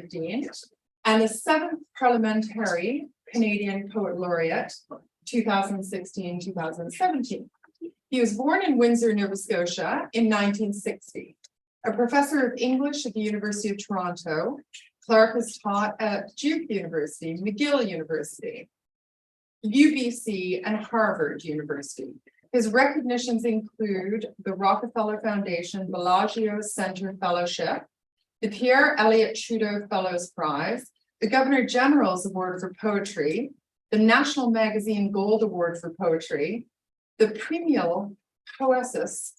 2015, and the 7th Parliamentary Canadian Poet Laureate, 2016-2017. He was born in Windsor, Nova Scotia in 1960. A professor of English at the University of Toronto, Clarke has taught at Duke University, McGill University, UBC, and Harvard University. His recognitions include the Rockefeller Foundation Bellagio Center Fellowship, the Pierre Elliott Trudeau Fellows Prize, the Governor General's Award for Poetry, the National Magazine Gold Award for Poetry, the Premial Poesis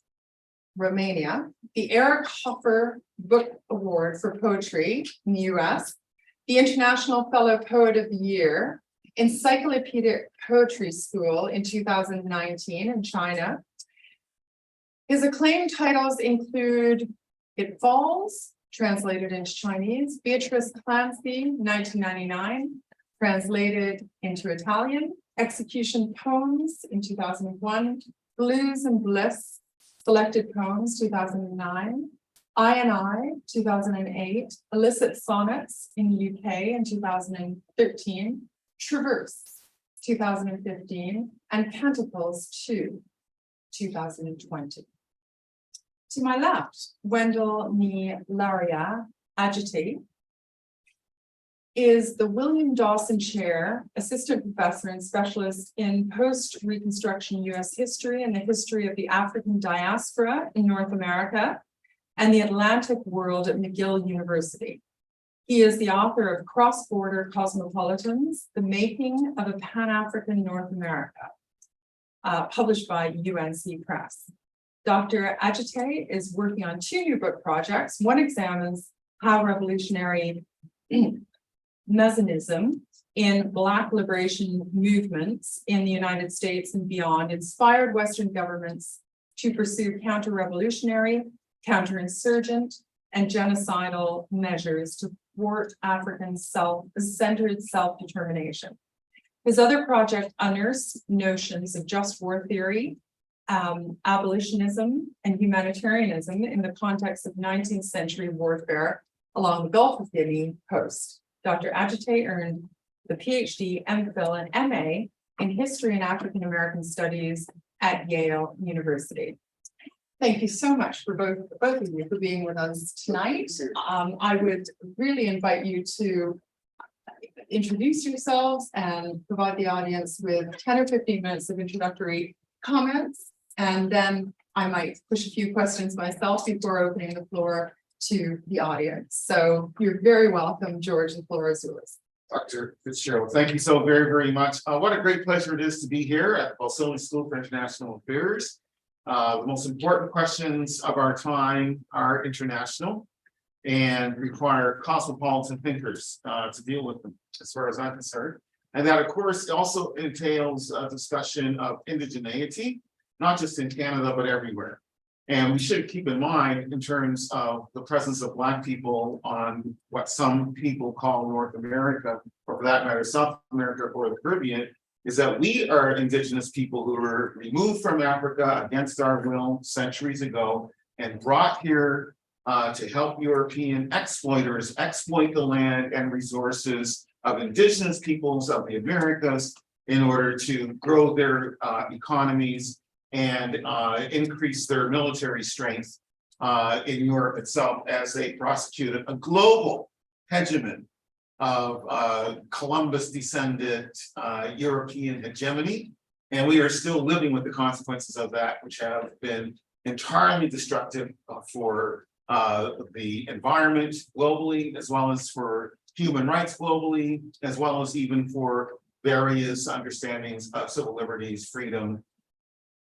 Romania, the Eric Hoffer Book Award for Poetry in the US, the International Fellow Poet of the Year, Encyclopedic Poetry School in 2019 in China. His acclaimed titles include It Falls, translated into Chinese, Beatrice Clancy, 1999, translated into Italian, Execution Poems in 2001, Blues and Bliss, Selected Poems, 2009, I, 2008, Illicit Sonnets in the UK in 2013, Traverse, 2015, and Canticles 2, 2020. To my left, Wendell Adjetey is the William Dawson Chair, Assistant Professor and Specialist in Post-Reconstruction U.S. History and the History of the African Diaspora in North America and the Atlantic World at McGill University. He is the author of Cross-Border Cosmopolitans, The Making of a Pan-African North America, published by UNC Press. Dr. Adjetey is working on 2 new book projects. One examines how revolutionary Messianism in Black liberation movements in the United States and beyond inspired Western governments to pursue counter-revolutionary, counterinsurgent, and genocidal measures to thwart African centered self-determination. His other project unearths notions of just war theory, abolitionism, and humanitarianism in the context of 19th century warfare along the Gulf of Guinea coast. Dr. Adjetey earned the PhD, MPhil, and MA in History and African American Studies at Yale University. Thank you so much for both of you for being with us tonight. I would really invite you to introduce yourselves and provide the audience with 10 or 15 minutes of introductory comments, and then I might push a few questions myself before opening the floor to the audience. So you're very welcome, George. The floor is yours. Dr. Fitzgerald, thank you so very, very much. What a great pleasure it is to be here at the Balsillie School for International Affairs. The most important questions of our time are international and require cosmopolitan thinkers to deal with them, as far as I'm concerned. And that, of course, also entails a discussion of indigeneity, not just in Canada, but everywhere. And we should keep in mind, in terms of the presence of Black people on what some people call North America, or for that matter, South America or the Caribbean, is that we are Indigenous people who were removed from Africa against our will centuries ago and brought here to help European exploiters exploit the land and resources of Indigenous peoples of the Americas in order to grow their economies and increase their military strength in Europe itself as they prosecuted a global hegemony of Columbus-descended European hegemony. And we are still living with the consequences of that, which have been entirely destructive for the environment globally, as well as for human rights globally, as well as even for various understandings of civil liberties, freedom,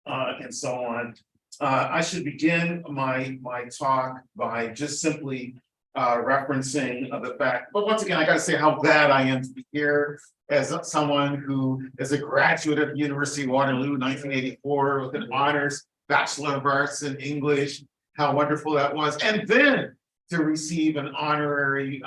and so on. I should begin my talk by just simply referencing the fact, but once again, I got to say how glad I am to be here as someone who is a graduate of the University of Waterloo, 1984, with an honors Bachelor of Arts in English. How wonderful that was. And then to receive an honorary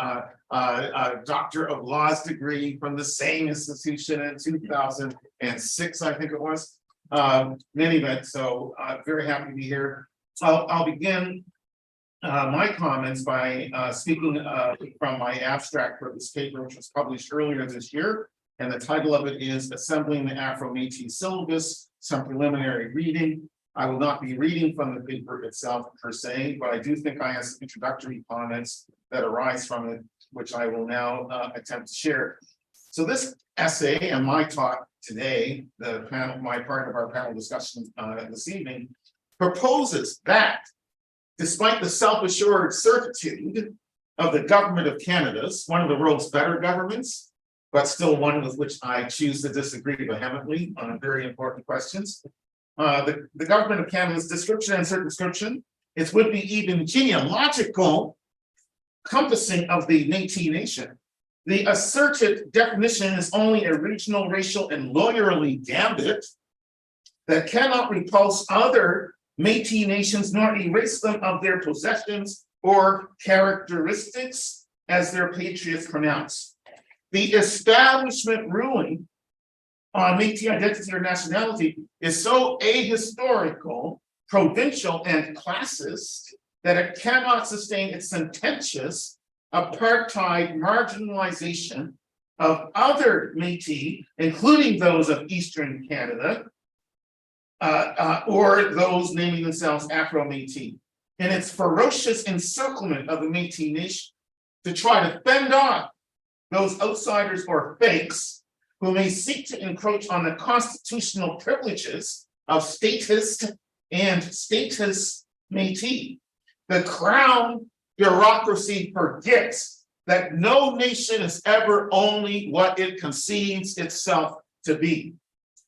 Doctor of Laws degree from the same institution in 2006, I think it was. In any event, so very happy to be here. I'll begin my comments by speaking from my abstract for this paper, which was published earlier this year. And the title of it is Assembling the Afro-Métis Syllabus, Some Preliminary Reading. I will not be reading from the paper itself per se, but I do think I have some introductory comments that arise from it, which I will now attempt to share. So this essay and my talk today, the panel, my part of our panel discussion this evening, proposes that despite the self-assured certitude of the government of Canada's, one of the world's better governments, but still one with which I choose to disagree vehemently on very important questions. The government of Canada's description and circumscription, it would be even genealogical compassing of the Metis Nation. The asserted definition is only a regional, racial, and lawyerly gambit that cannot repulse other Metis nations nor erase them of their possessions or characteristics, as their patriots pronounce. The establishment ruling on Metis identity or nationality is so ahistorical, provincial, and classist that it cannot sustain its sententious apartheid marginalization of other Metis, including those of Eastern Canada, or those naming themselves Afro-Metis. In its ferocious encirclement of the Metis Nation to try to fend off those outsiders or fakes who may seek to encroach on the constitutional privileges of statist and status Metis. The crown bureaucracy forgets that no nation is ever only what it conceives itself to be,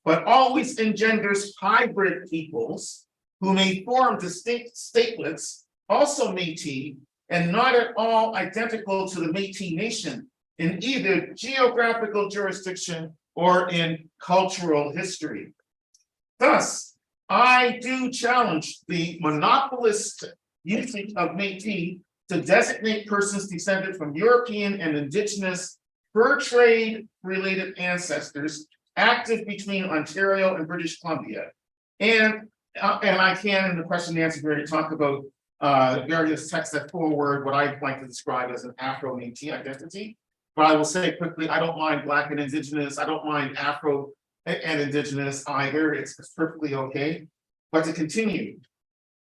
but always engenders hybrid peoples who may form distinct statelets, also Metis, and not at all identical to the Metis Nation in either geographical jurisdiction or in cultural history. Thus, I do challenge the monopolist usage of Metis to designate persons descended from European and Indigenous fur trade related ancestors active between Ontario and British Columbia. And I can, in the question and answer period, talk about various texts that forward what I'd like to describe as an Afro-Métis identity. But I will say quickly, I don't mind Black and Indigenous. I don't mind Afro and Indigenous either. It's perfectly okay. But to continue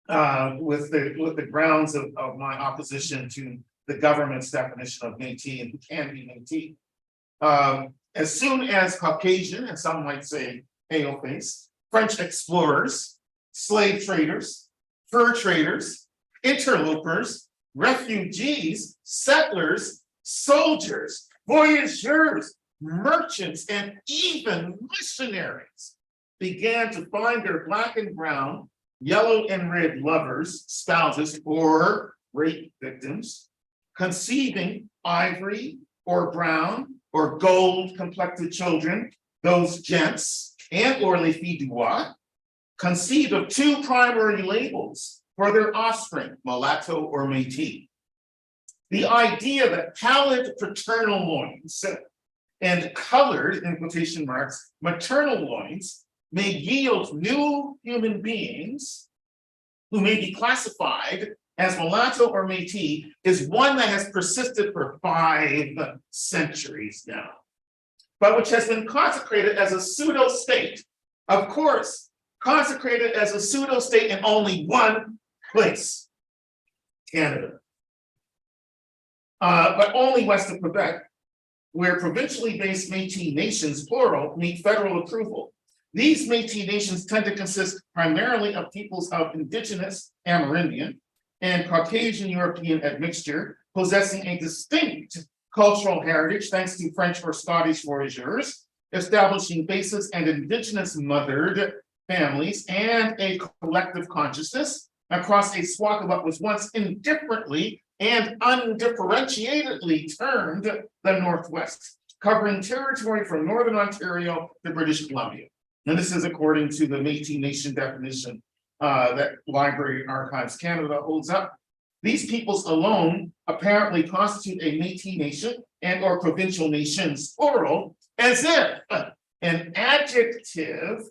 with the grounds of my opposition to the government's definition of Métis and who can be Métis. As soon as Caucasian, and some might say pale-face, French explorers, slave traders, fur traders, interlopers, refugees, settlers, soldiers, voyageurs, merchants, and even missionaries began to find their Black and brown, yellow and red lovers, spouses, or rape victims, conceiving ivory or brown or gold complected children, those gents, and or les filles du roi, conceived of two primary labels for their offspring, mulatto or Métis. The idea that pallid paternal loins and colored, in quotation marks, maternal loins may yield new human beings who may be classified as mulatto or Métis is one that has persisted for 5 centuries now, but which has been consecrated as a pseudo-state. Of course, consecrated as a pseudo-state in only one place, Canada. But only west of Quebec, where provincially based Métis nations, plural, meet federal approval. These Métis nations tend to consist primarily of peoples of Indigenous, Amerindian, and Caucasian European admixture, possessing a distinct cultural heritage thanks to French or Scottish voyageurs, establishing bases and Indigenous mothered families, and a collective consciousness across a swath of what was once indifferently and undifferentiatedly termed the Northwest, covering territory from Northern Ontario to British Columbia. And this is according to the Metis Nation definition that Library Archives Canada holds up. These peoples alone apparently constitute a Metis nation and or provincial nations, plural, as if an adjective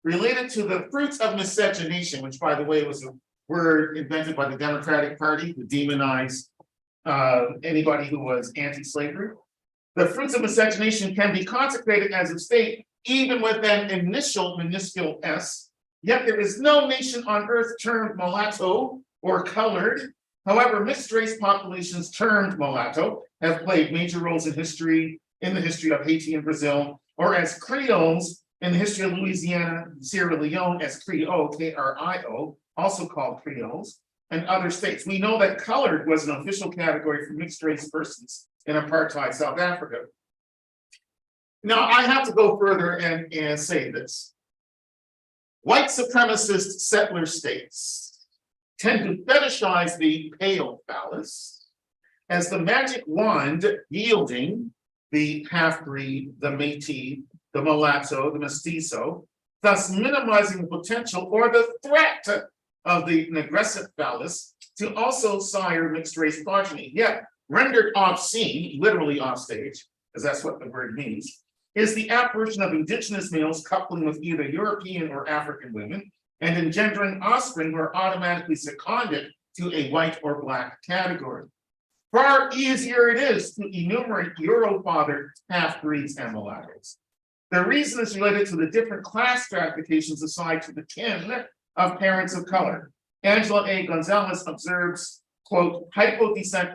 related to the fruits of miscegenation, which by the way was were invented by the Democratic Party to demonize anybody who was anti-slavery. The fruits of miscegenation can be consecrated as a state, even with an initial minuscule s, yet there is no nation on earth termed mulatto or colored. However, mixed race populations termed mulatto have played major roles in the history of Haiti and Brazil, or as Creoles in the history of Louisiana, Sierra Leone as Creole, K-R-I-O, also called Creoles, and other states. We know that colored was an official category for mixed race persons in apartheid South Africa. Now, I have to go further and say this. White supremacist settler states tend to fetishize the pale phallus as the magic wand yielding the half-breed, the Métis, the mulatto, the mestizo, thus minimizing the potential or the threat of the negressive phallus to also sire mixed race progeny. Yet, rendered obscene, literally offstage, because that's what the word means, is the apparition of indigenous males coupling with either European or African women and engendering offspring who are automatically seconded to a white or black category. Far easier it is to enumerate Eurofathered half-breeds and mulattoes. The reason is related to the different class stratifications assigned to the kin of parents of color. Angela A. Gonzalez observes, quote, hypodescent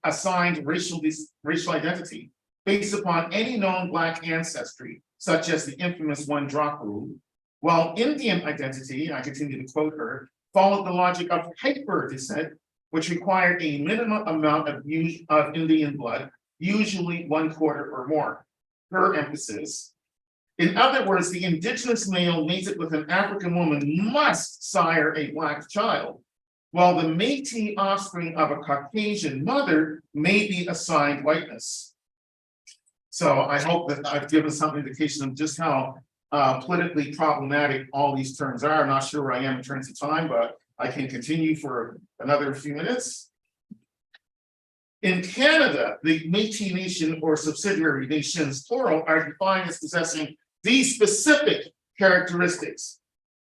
assigned racial identity based upon any known Black ancestry, such as the infamous one-drop rule, while Indian identity, I continue to quote her, followed the logic of hyper-descent, which required a minimum amount of Indian blood, usually 1/4 or more. Her emphasis. In other words, the indigenous male mated with an African woman must sire a Black child, while the Métis offspring of a Caucasian mother may be assigned whiteness. So I hope that I've given some indication of just how politically problematic all these terms are. I'm not sure where I am in terms of time, but I can continue for another few minutes. In Canada, the Metis Nation or subsidiary nations, plural, are defined as possessing these specific characteristics.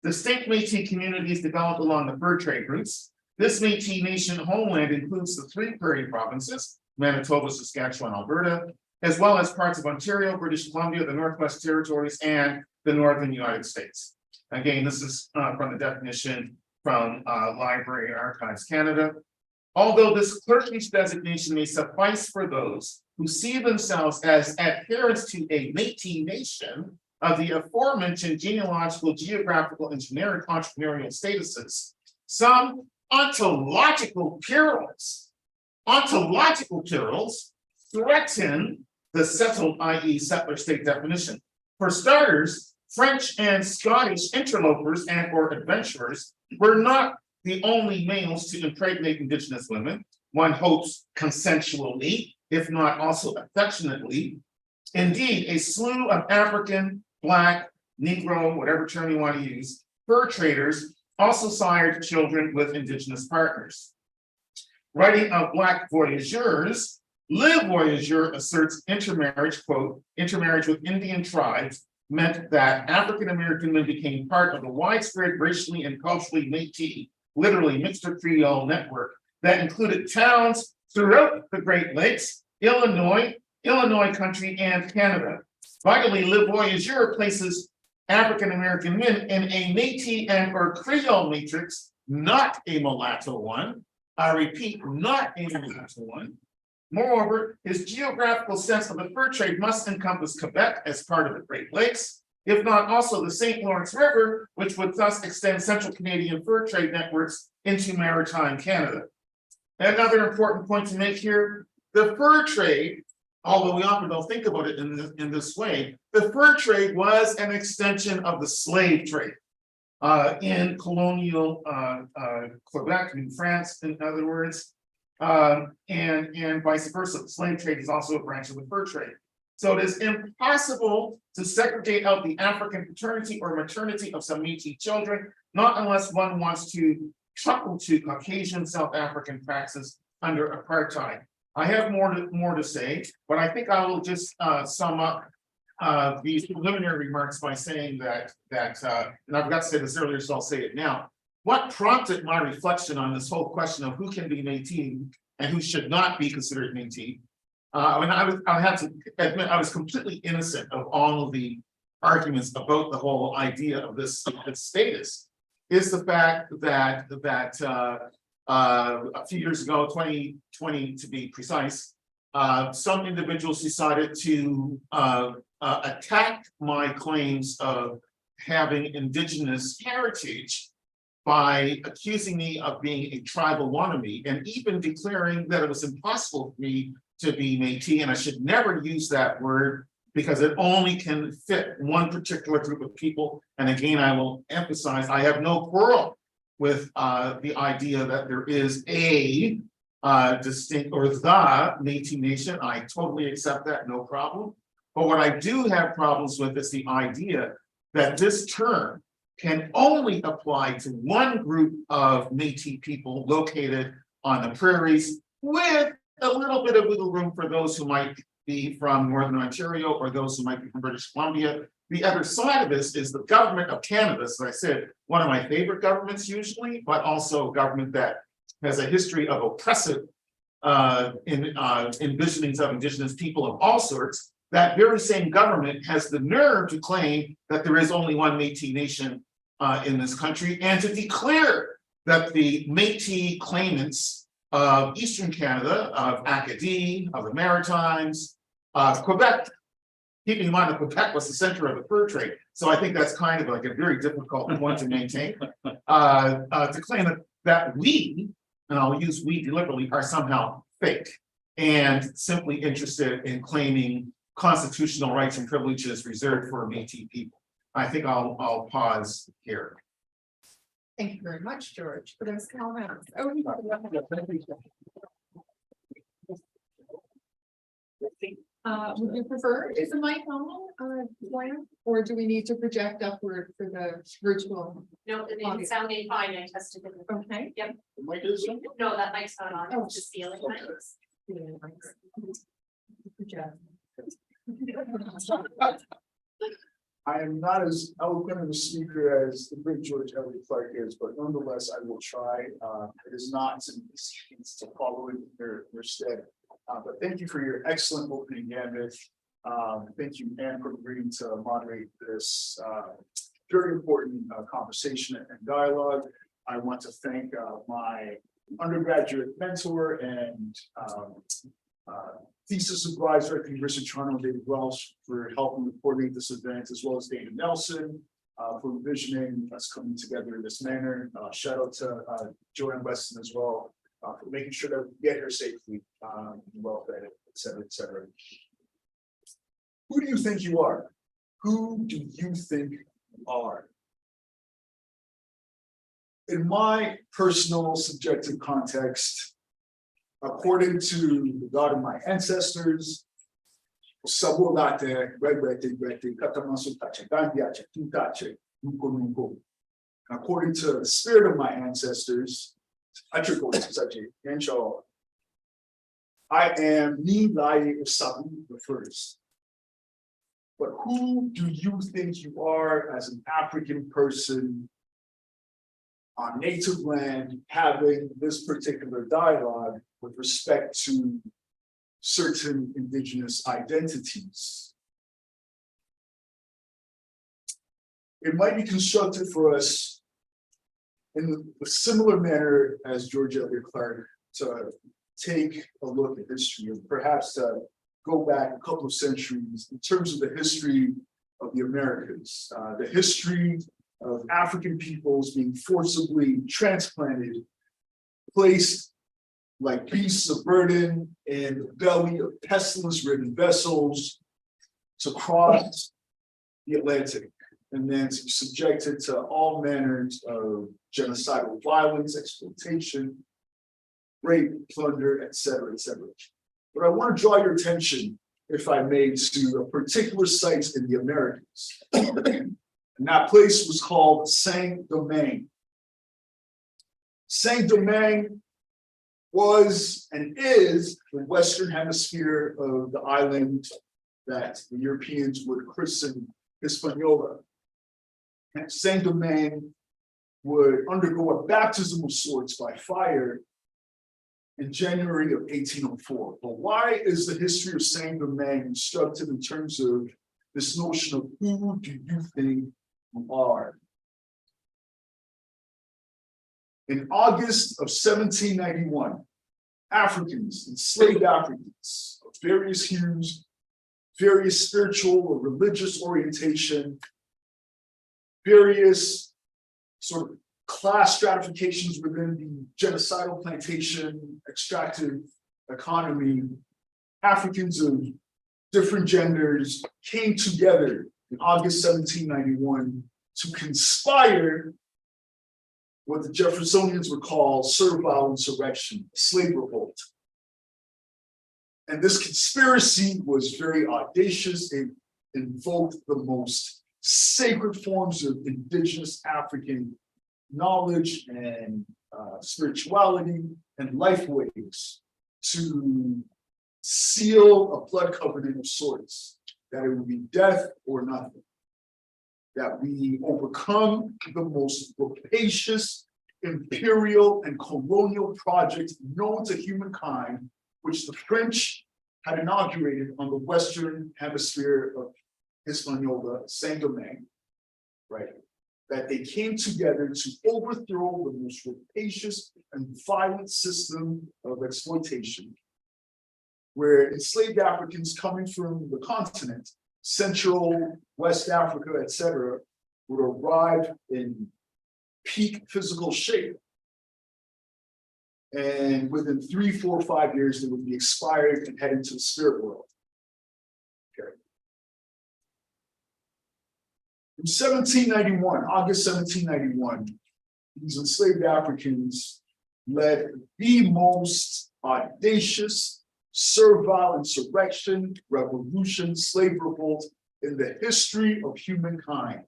Distinct Métis communities developed along the fur trade routes. This Métis Nation homeland includes the 3 prairie provinces, Manitoba, Saskatchewan, Alberta, as well as parts of Ontario, British Columbia, the Northwest Territories, and the Northern United States. Again, this is from the definition from Library Archives Canada. Although this clerkish designation may suffice for those who see themselves as adherents to a Métis nation of the aforementioned genealogical, geographical, and generic entrepreneurial statuses, some ontological perils threaten the settled, i.e. settler state definition. For starters, French and Scottish interlopers and or adventurers were not the only males to impregnate indigenous women, one hopes consensually, if not also affectionately. Indeed, a slew of African, Black, Negro, whatever term you want to use, fur traders also sired children with indigenous partners. Writing of Black voyageurs, Le Voyageur asserts intermarriage, quote, intermarriage with Indian tribes meant that African-American men became part of a widespread racially and culturally Métis, literally mixed Creole network that included towns throughout the Great Lakes, Illinois country, and Canada. Finally, Le Voyageur places African-American men in a Métis and or Creole matrix, not a mulatto one. I repeat, not a mulatto one. Moreover, his geographical sense of the fur trade must encompass Quebec as part of the Great Lakes, if not also the St. Lawrence River, which would thus extend central Canadian fur trade networks into maritime Canada. Another important point to make here, the fur trade, although we often don't think about it in this way, the fur trade was an extension of the slave trade in colonial Quebec, in France, in other words, and vice versa. The slave trade is also a branch of the fur trade. So it is impossible to segregate out the African paternity or maternity of some Métis children, not unless one wants to truckle to Caucasian South African praxis under apartheid. I have more to say, but I think I will just sum up these preliminary remarks by saying that and I forgot to say this earlier, so I'll say it now. what prompted my reflection on this whole question of who can be Métis and who should not be considered Métis. I have to admit, I was completely innocent of all of the arguments about the whole idea of this status. Is the fact that a few years ago, 2020 to be precise, some individuals decided to attack my claims of having indigenous heritage by accusing me of being a tribal wannabe and even declaring that it was impossible for me to be Métis, and I should never use that word because it only can fit one particular group of people. And again, I will emphasize, I have no quarrel with the idea that there is a distinct or the Metis Nation. I totally accept that, no problem. But what I do have problems with is the idea that this term can only apply to one group of Métis people located on the prairies, with a little bit of wiggle room for those who might be from Northern Ontario or those who might be from British Columbia. The other side of this is the government of Canada, as I said, one of my favorite governments usually, but also a government that has a history of oppressive envisionings of Indigenous people of all sorts. That very same government has the nerve to claim that there is only one Métis Nation in this country, and to declare that the Métis claimants of Eastern Canada, of Acadian, of the Maritimes, Quebec, keeping in mind that Quebec was the center of the fur trade. So I think that's kind of like a very difficult one to maintain. To claim that we, and I'll use we deliberately, are somehow fake and simply interested in claiming constitutional rights and privileges reserved for Métis people. I think I'll pause here. Thank you very much, George, for those comments. Would you prefer, is the mic on, Joanna? Or do we need to project upward for the virtual? No, it sounded fine. I tested it. Okay. Yep. The No, that mic's not on. Oh, It's just the other mic. Project. I am not as eloquent of a speaker as the great George Elliott Clarke is, but nonetheless, I will try. It is not to follow in their stead. But thank you for your excellent opening gambit. Thank you, Anne, for agreeing to moderate this very important conversation and dialogue. I want to thank my undergraduate mentor and thesis advisor at the University of Toronto, David Welsh, for helping to coordinate this event, as well as David Nelson for envisioning us coming together in this manner. Shout out to Joanne Weston as well for making sure that we get here safely, well fed, et cetera, et cetera. Who do you think you are? Who do you think you are? In my personal subjective context, according to the God of my ancestors, according to the spirit of my ancestors, I am Ni Sabu the first. But who do you think you are as an African person on native land having this particular dialogue with respect to certain Indigenous identities? It might be constructed for us in a similar manner as George Elliott Clarke to take a look at history, and perhaps to go back a couple of centuries in terms of the history of the Americas, the history of African peoples being forcibly transplanted, placed like beasts of burden in the belly of pestilence-ridden vessels to cross the Atlantic, and then to be subjected to all manners of genocidal violence, exploitation, rape, plunder, et cetera, et cetera. But I want to draw your attention, if I may, to a particular site in the Americas. And that place was called Saint-Domingue. Saint-Domingue was and is the Western hemisphere of the island that the Europeans would christen Hispaniola. And Saint-Domingue would undergo a baptism of sorts by fire in January of 1804. But why is the history of Saint-Domingue constructed in terms of this notion of who do you think you are? In August of 1791, Africans, enslaved Africans of various hues, various spiritual or religious orientation, various sort of class stratifications within the genocidal plantation extractive economy, Africans of different genders came together in August 1791 to conspire what the Jeffersonians would call servile insurrection, slave revolt. And this conspiracy was very audacious. It invoked the most sacred forms of indigenous African knowledge and spirituality and life ways to seal a blood covenant of sorts, that it would be death or nothing, that we overcome the most rapacious imperial and colonial project known to humankind, which the French had inaugurated on the Western Hemisphere of Hispaniola, Saint-Domingue, right? That they came together to overthrow the most rapacious and violent system of exploitation, where enslaved Africans coming from the continent, Central, West Africa, etc., would arrive in peak physical shape. And within 3, 4, 5 years, they would be expired and head into the spirit world. Okay. In 1791, August 1791, these enslaved Africans led the most audacious servile insurrection, revolution, slave revolt in the history of humankind.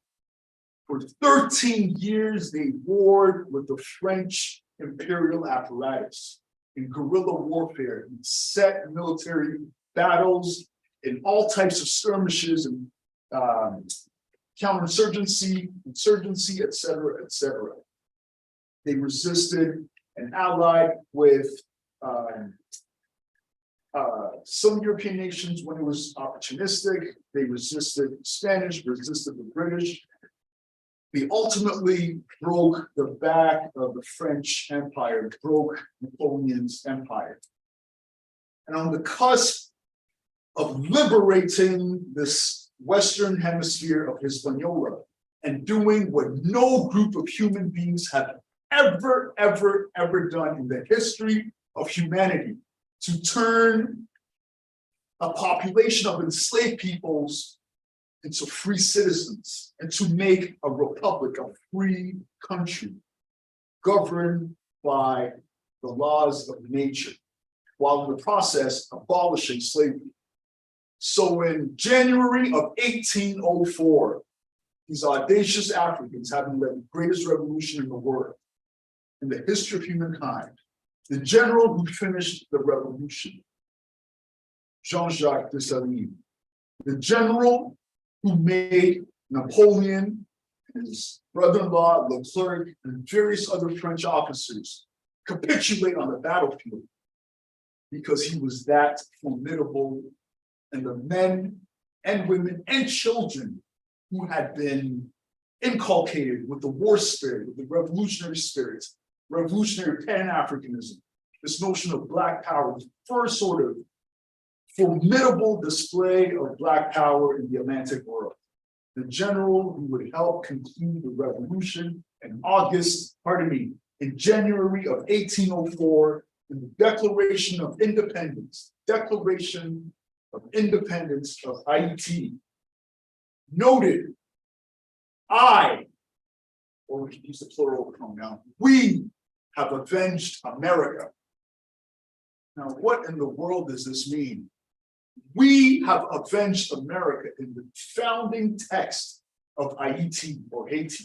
For 13 years, they warred with the French imperial apparatus in guerrilla warfare, in set military battles, in all types of skirmishes and counterinsurgency, insurgency, etc., etc. They resisted and allied with some European nations when it was opportunistic. They resisted the Spanish, resisted the British. They ultimately broke the back of the French Empire, broke Napoleon's empire. And on the cusp of liberating this Western Hemisphere of Hispaniola and doing what no group of human beings have ever done in the history of humanity, to turn a population of enslaved peoples into free citizens and to make a republic, a free country governed by the laws of nature, while in the process abolishing slavery. So in January of 1804, these audacious Africans, having led the greatest revolution in the world, in the history of humankind, the general who finished the revolution, Jean-Jacques Dessalines, the general who made Napoleon, his brother-in-law, Leclerc, and various other French officers capitulate on the battlefield because he was that formidable, and the men and women and children who had been inculcated with the war spirit, with the revolutionary spirit, revolutionary Pan-Africanism, this notion of Black power, the first sort of formidable display of Black power in the Atlantic world. The general who would help conclude the revolution in January of 1804, in the Declaration of Independence of Haiti, noted, or we can use the plural pronoun, we have avenged America. Now, what in the world does this mean? We have avenged America in the founding text of Haiti or Haiti.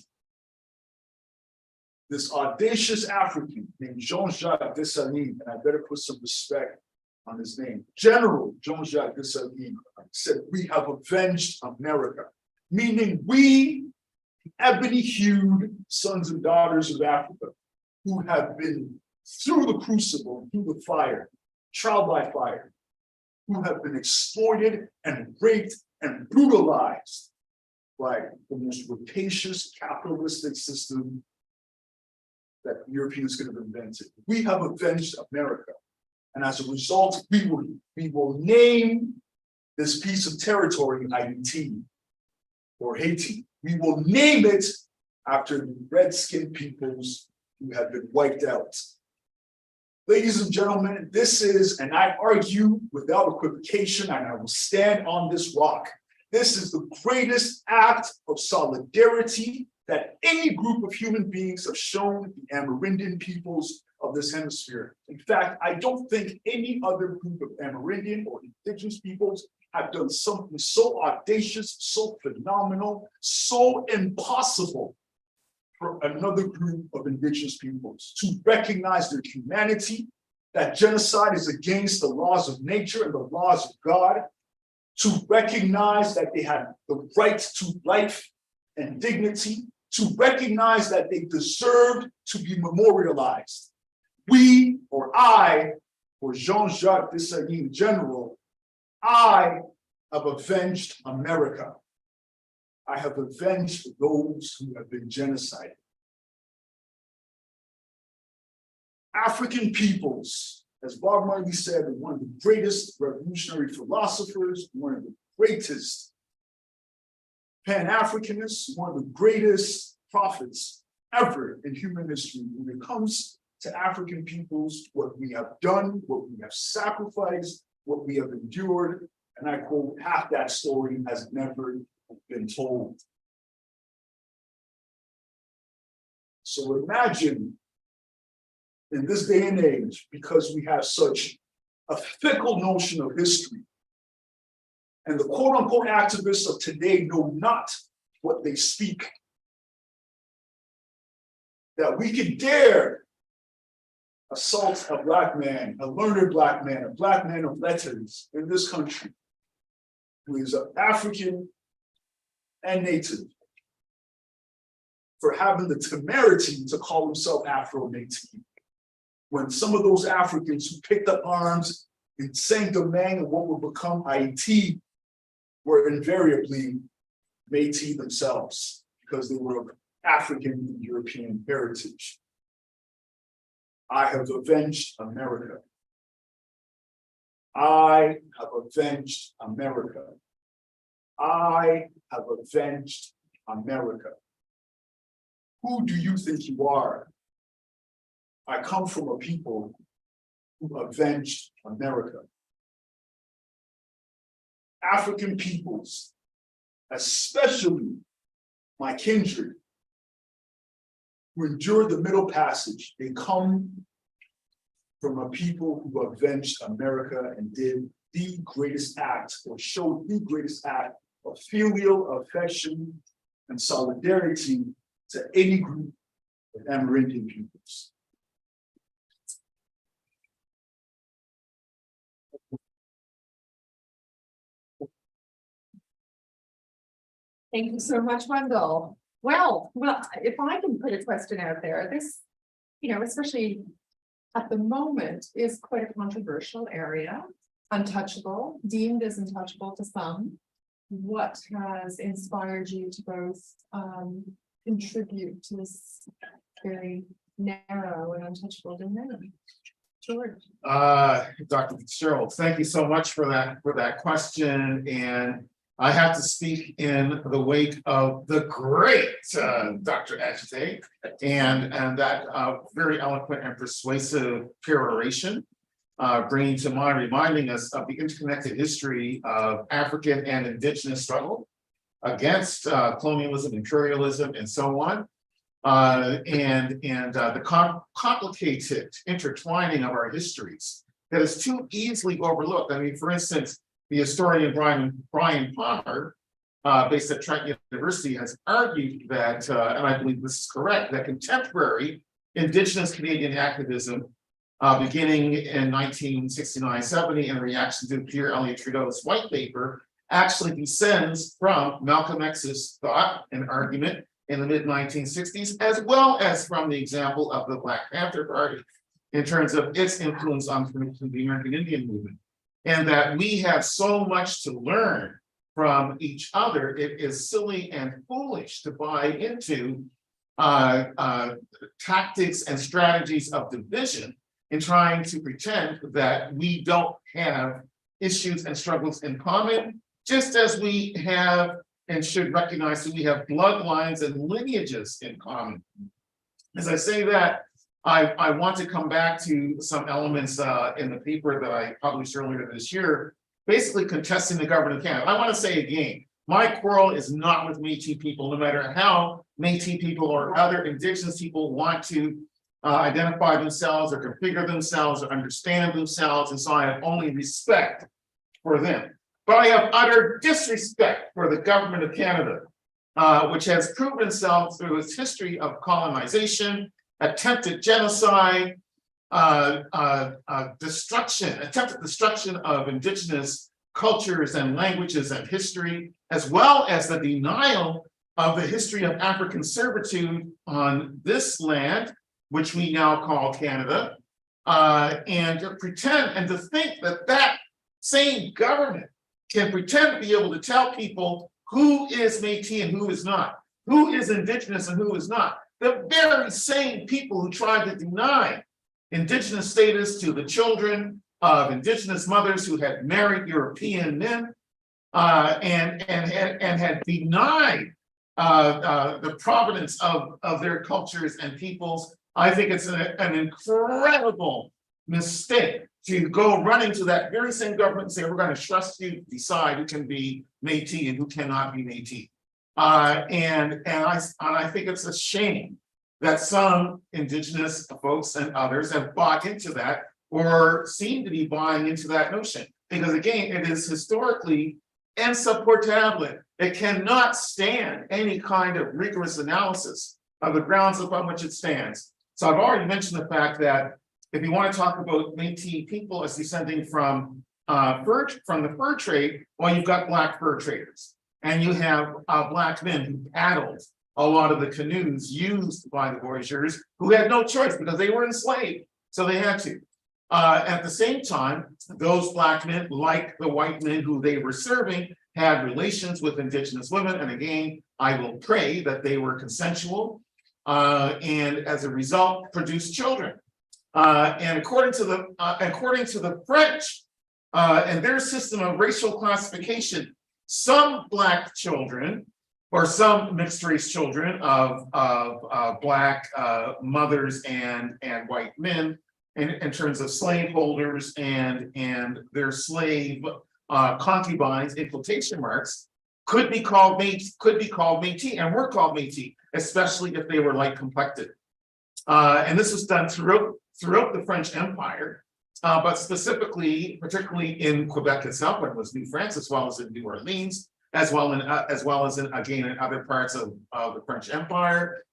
This audacious African named Jean-Jacques Dessalines, and I better put some respect on his name, General Jean-Jacques Dessalines, said, we have avenged America, meaning we ebony-hued sons and daughters of Africa who have been through the crucible, through the fire, trial by fire, who have been exploited and raped and brutalized by the most rapacious capitalistic system that Europeans could have invented. We have avenged America. And as a result, we will name this piece of territory Haiti or Haiti. We will name it after the red-skinned peoples who have been wiped out. Ladies and gentlemen, this is, and I argue without equivocation, and I will stand on this rock. This is the greatest act of solidarity that any group of human beings have shown the Amerindian peoples of this hemisphere. In fact, I don't think any other group of Amerindian or indigenous peoples have done something so audacious, so phenomenal, so impossible for another group of indigenous peoples to recognize their humanity, that genocide is against the laws of nature and the laws of God, to recognize that they have the right to life and dignity, to recognize that they deserved to be memorialized. We, or I, or Jean-Jacques Dessalines in general, I have avenged America. I have avenged those who have been genocided. African peoples, as Bob Marley said, are one of the greatest revolutionary philosophers, one of the greatest Pan-Africanists, one of the greatest prophets ever in human history. When it comes to African peoples, what we have done, what we have sacrificed, what we have endured, and I quote, half that story has never been told. So imagine in this day and age, because we have such a fickle notion of history, and the quote unquote activists of today know not what they speak, that we could dare assault a Black man, a learned Black man, a Black man of letters in this country, who is African and Native, for having the temerity to call himself Afro-Métis, when some of those Africans who picked up arms in Saint-Domingue and what would become Haiti were invariably Métis themselves, because they were of African and European heritage. I have avenged America. I have avenged America. I have avenged America. Who do you think you are? I come from a people who avenged America. African peoples, especially my kindred, who endured the Middle Passage, they come from a people who avenged America and did the greatest act, or showed the greatest act of filial affection and solidarity to any group of Amerindian peoples. Thank you so much, Wendell. Well, if I can put a question out there, this, especially at the moment, is quite a controversial area, untouchable, deemed as untouchable to some. What has inspired you to both contribute to this very narrow and untouchable domain? George. Dr. Fitzgerald, thank you so much for that question. And I have to speak in the wake of the great Dr. Adjetey and that very eloquent and persuasive peroration, bringing to mind, reminding us of the interconnected history of African and Indigenous struggle against colonialism, imperialism, and so on, and the complicated intertwining of our histories that is too easily overlooked. I mean, for instance, the historian Brian Palmer, based at Trent University, has argued that, and I believe this is correct, that contemporary Indigenous Canadian activism, beginning in 1969-70 in reaction to Pierre Elliott Trudeau's white paper, actually descends from Malcolm X's thought and argument in the mid-1960s, as well as from the example of the Black Panther Party in terms of its influence on the American Indian movement. And that we have so much to learn from each other, it is silly and foolish to buy into tactics and strategies of division in trying to pretend that we don't have issues and struggles in common, just as we have and should recognize that we have bloodlines and lineages in common. As I say that, I want to come back to some elements in the paper that I published earlier this year, basically contesting the government of Canada. I want to say again, my quarrel is not with Métis people, no matter how Métis people or other Indigenous people want to identify themselves or configure themselves or understand themselves. And so I have only respect for them. But I have utter disrespect for the government of Canada, which has proven itself through its history of colonization, attempted genocide, attempted destruction of Indigenous cultures and languages and history, as well as the denial of the history of African servitude on this land, which we now call Canada, and to pretend and to think that that same government can pretend to be able to tell people who is Métis and who is not, who is Indigenous and who is not. The very same people who tried to deny Indigenous status to the children of Indigenous mothers who had married European men and had denied the provenance of their cultures and peoples. I think it's an incredible mistake to go running to that very same government and say, we're going to trust you to decide who can be Métis and who cannot be Métis. And I think it's a shame that some Indigenous folks and others have bought into that or seem to be buying into that notion. Because again, it is historically insupportable. It cannot stand any kind of rigorous analysis of the grounds upon which it stands. So I've already mentioned the fact that if you want to talk about Métis people as descending from the fur trade, well, you've got Black fur traders. And you have Black men who paddled a lot of the canoes used by the voyageurs who had no choice because they were enslaved, so they had to. At the same time, those Black men, like the white men who they were serving, had relations with Indigenous women. And again, I will pray that they were consensual and as a result produced children. And according to the French and their system of racial classification, some Black children or some mixed race children of Black mothers and white men in terms of slaveholders and their slave concubines in quotation marks could be called Métis and were called Métis, especially if they were light complected. And this was done throughout the French Empire. But specifically, particularly in Quebec itself, when it was New France, as well as in New Orleans, as well as in other parts of the French Empire.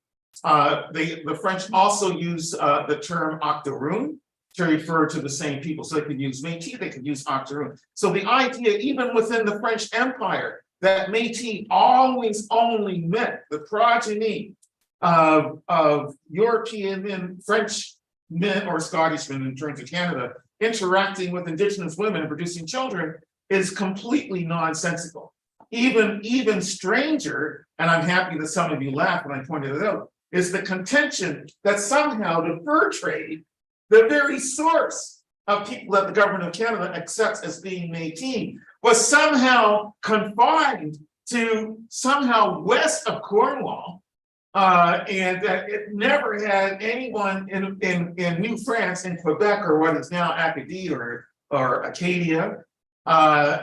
The French also use the term octoroon to refer to the same people. So they could use Métis, they could use octoroon. So the idea, even within the French Empire, that Métis always only meant the progeny of European men, French men or Scottish men in terms of Canada, interacting with Indigenous women and producing children is completely nonsensical. Even stranger, and I'm happy that some of you laughed when I pointed it out, is the contention that somehow the fur trade, the very source of people that the government of Canada accepts as being Métis, was somehow confined to somehow west of Cornwall, and that it never had anyone in New France, in Quebec, or what is now Acadian or Acadia,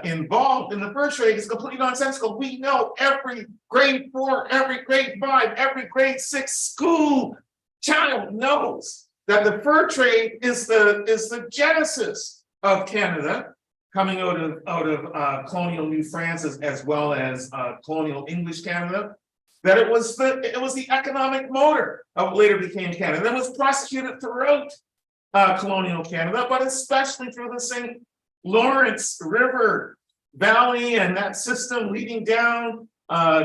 involved in the fur trade is completely nonsensical. We know every grade 4, every grade 5, every grade 6 school child knows that the fur trade is the genesis of Canada, coming out of colonial New France as well as colonial English Canada. That it was the economic motor of what later became Canada. That was prosecuted throughout colonial Canada, but especially through the St. Lawrence River Valley and that system leading down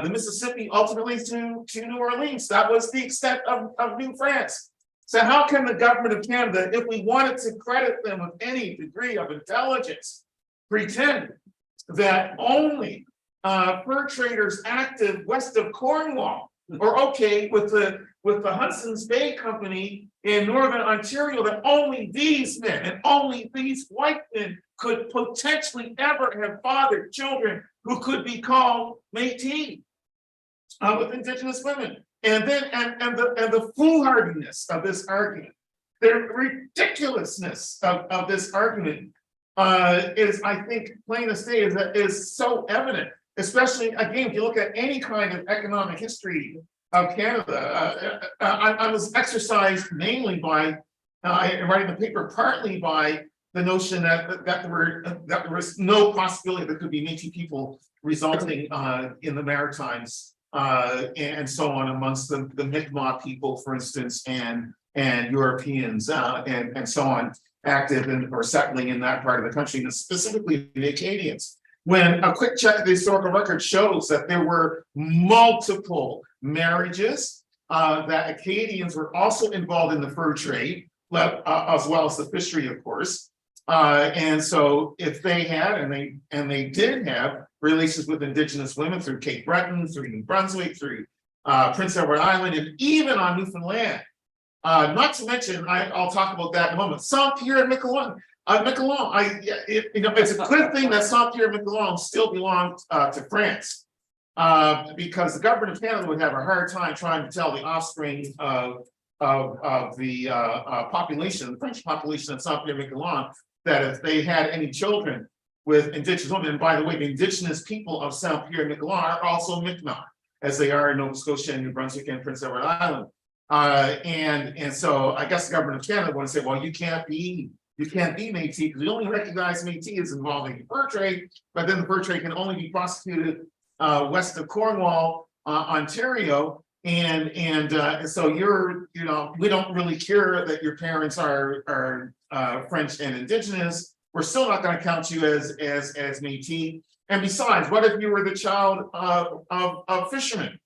the Mississippi ultimately to New Orleans. That was the extent of New France. So how can the government of Canada, if we wanted to credit them with any degree of intelligence, pretend that only fur traders active west of Cornwall, or okay, with the Hudson's Bay Company in Northern Ontario, that only these men and only these white men could potentially ever have fathered children who could be called Métis with Indigenous women. And then and the foolhardiness of this argument, the ridiculousness of this argument is, I think, plain as day, is so evident. Especially, again, if you look at any kind of economic history of Canada, I was exercised mainly by writing the paper, partly by the notion that there was no possibility there could be Métis people resulting in the Maritimes and so on amongst the Mi'kmaq people, for instance, and Europeans and so on, active in or settling in that part of the country, and specifically the Acadians. When a quick check of the historical record shows that there were multiple marriages, that Acadians were also involved in the fur trade, as well as the fishery, of course. And so if they had, and they did have relations with Indigenous women through Cape Breton, through New Brunswick, through Prince Edward Island, and even on Newfoundland. Not to mention, I'll talk about that in a moment, Saint-Pierre and Miquelon. It's a good thing that Saint-Pierre and Miquelon still belonged to France, because the government of Canada would have a hard time trying to tell the offspring of the population, the French population of Saint-Pierre and Miquelon, that if they had any children with Indigenous women, and by the way, the Indigenous people of Saint-Pierre and Miquelon are also Mi'kmaq, as they are in Nova Scotia and New Brunswick and Prince Edward Island. And so I guess the government of Canada want to say, well, you can't be Métis because we only recognize Métis as involving the fur trade, but then the fur trade can only be prosecuted west of Cornwall, Ontario, and so we don't really care that your parents are French and Indigenous. We're still not going to count you as Métis. And besides, what if you were the child of fishermen?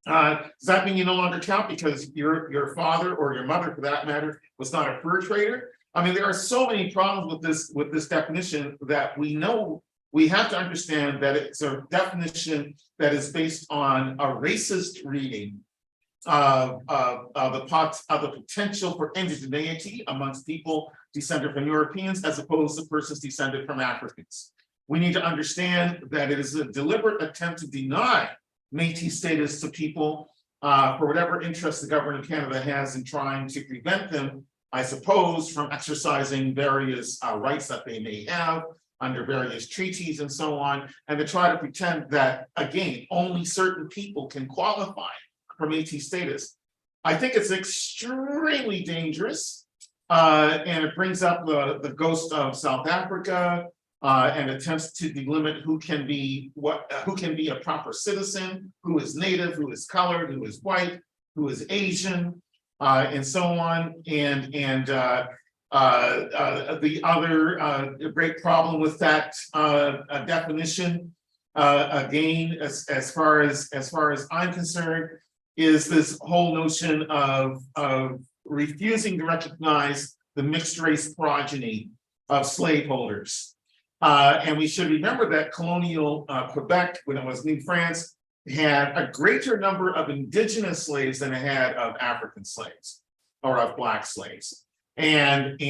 Does that mean you no longer count because your father or your mother, for that matter, was not a fur trader? I mean, there are so many problems with this definition that we know we have to understand that it's a definition that is based on a racist reading of the potential for indigeneity amongst people descended from Europeans as opposed to persons descended from Africans. We need to understand that it is a deliberate attempt to deny Métis status to people for whatever interest the government of Canada has in trying to prevent them, I suppose, from exercising various rights that they may have under various treaties and so on, and to try to pretend that, again, only certain people can qualify for Métis status. I think it's extremely dangerous, and it brings up the ghost of South Africa, and attempts to delimit who can be a proper citizen, who is native, who is colored, who is white, who is Asian, and so on. And the other great problem with that definition, again, as far as I'm concerned, is this whole notion of refusing to recognize the mixed race progeny of slaveholders. And we should remember that colonial Quebec, when it was New France, had a greater number of Indigenous slaves than it had of African slaves or of Black slaves. And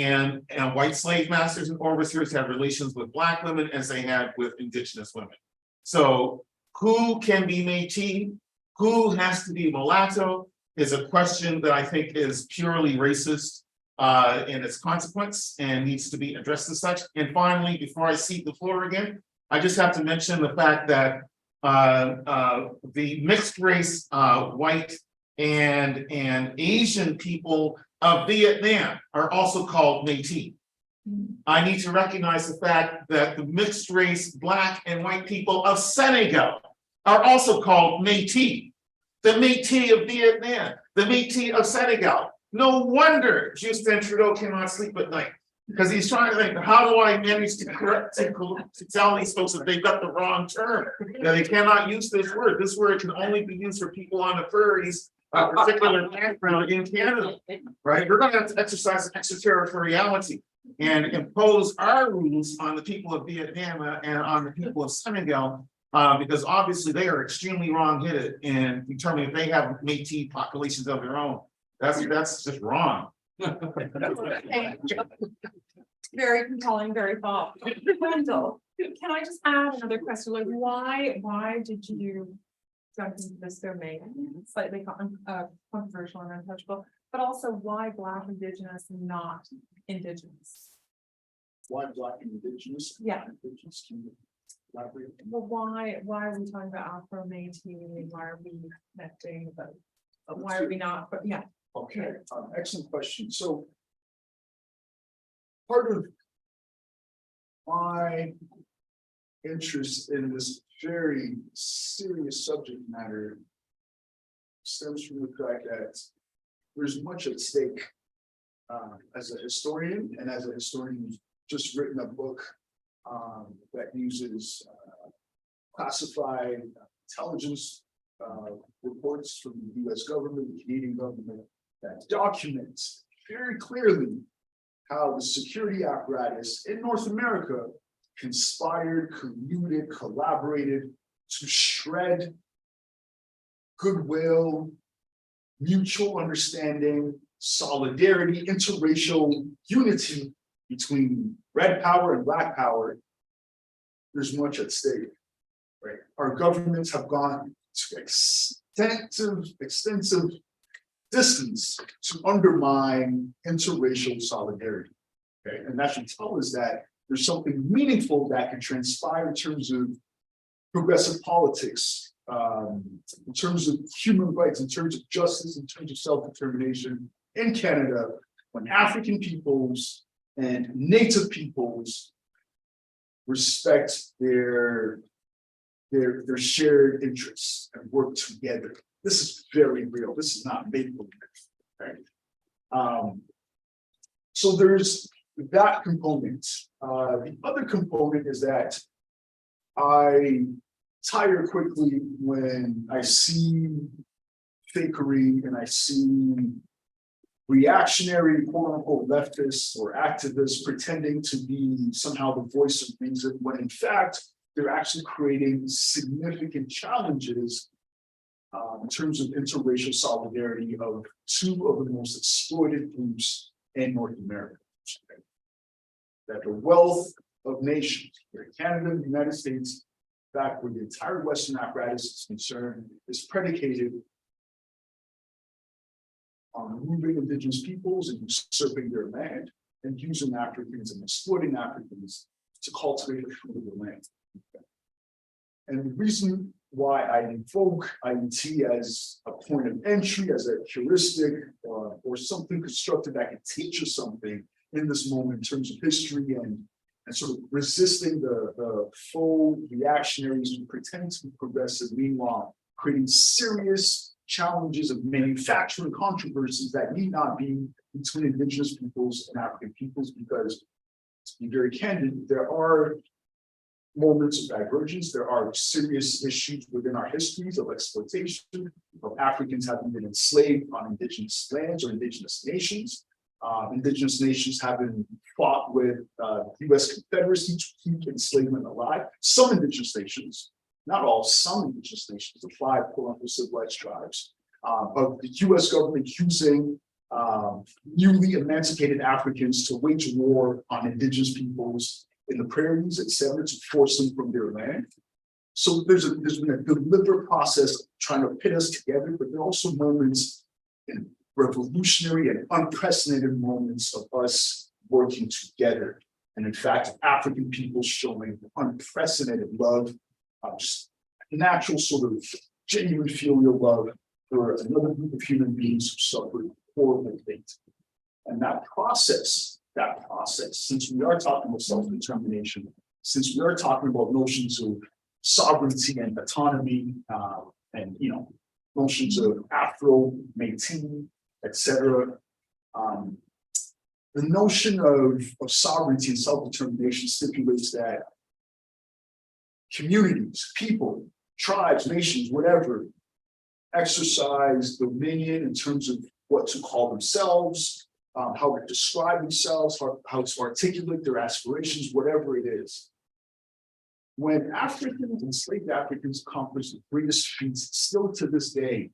white slave masters and overseers had relations with Black women as they had with Indigenous women. So who can be Métis? Who has to be mulatto is a question that I think is purely racist in its consequence and needs to be addressed as such. And finally, before I cede the floor again, I just have to mention the fact that the mixed race white and Asian people of Vietnam are also called Métis. I need to recognize the fact that the mixed race Black and white people of Senegal are also called Métis. The Métis of Vietnam, the Métis of Senegal. No wonder Justin Trudeau cannot sleep at night. Because he's trying to think, how do I manage to tell these folks that they've got the wrong term? That they cannot use this word. This word can only be used for people on the prairies, a particular background in Canada, right? We're gonna have to exercise extraterritoriality and impose our rules on the people of Vietnam and on the people of Senegal. Because obviously they are extremely wrong-headed in determining if they have Métis populations of their own. That's just wrong. Very compelling, very thoughtful. Wendell, can I just add another question? Like, why did you jump into this domain? Slightly controversial and untouchable, but also why Black, Indigenous, and not Indigenous? Why Black and Indigenous? Yeah. Indigenous, can you elaborate? Well, why are we talking about Afro-Métis? Why are we connecting? But why are we not? But yeah. Okay, excellent question. So part of my interest in this very serious subject matter stems from the fact that there's much at stake as a historian, and as a historian who's just written a book that uses classified intelligence reports from the US government, the Canadian government, that documents very clearly how the security apparatus in North America conspired, colluded, collaborated to shred goodwill, mutual understanding, solidarity, interracial unity between red power and Black power. There's much at stake, right? Our governments have gone to extensive distance to undermine interracial solidarity. Okay, and that should tell us that there's something meaningful that can transpire in terms of progressive politics, in terms of human rights, in terms of justice, in terms of self-determination in Canada, when African peoples and Native peoples respect their shared interests and work together. This is very real. This is not make-believe, right? So there's that component. The other component is that I tire quickly when I see fakery and I see reactionary, quote unquote, leftists or activists pretending to be somehow the voice of reason, when in fact, they're actually creating significant challenges in terms of interracial solidarity of two of the most exploited groups in North America. That the wealth of nations, Canada and the United States, in fact, where the entire Western apparatus is concerned, is predicated on removing Indigenous peoples and usurping their land and using Africans and exploiting Africans to cultivate the fruit of the land. And the reason why I invoke IET as a point of entry, as a heuristic, or something constructed that can teach us something in this moment in terms of history and sort of resisting the faux reactionaries who pretend to be progressive, meanwhile creating serious challenges of manufacturing controversies that need not be between Indigenous peoples and African peoples, because to be very candid, there are moments of divergence. There are serious issues within our histories of exploitation, of Africans having been enslaved on Indigenous lands or Indigenous nations. Indigenous nations having fought with the US Confederacy to keep enslavement alive. Some Indigenous nations, not all, some Indigenous nations, the 5 quote-unquote civilized tribes, of the US government using newly emancipated Africans to wage war on Indigenous peoples in the prairies, etc., to force them from their land. So there's been a deliberate process trying to pit us together, but there are also moments in revolutionary and unprecedented moments of us working together. And in fact, African people showing unprecedented love, just natural sort of genuine filial love for another group of human beings who suffered horrible fate. And that process, since we are talking about self-determination, since we are talking about notions of sovereignty and autonomy, and notions of Afro-Métis, etc., the notion of sovereignty and self-determination stipulates that communities, people, tribes, nations, whatever, exercise dominion in terms of what to call themselves, how to describe themselves, how to articulate their aspirations, whatever it is. When Africans, enslaved Africans, accomplished the greatest feats still to this day,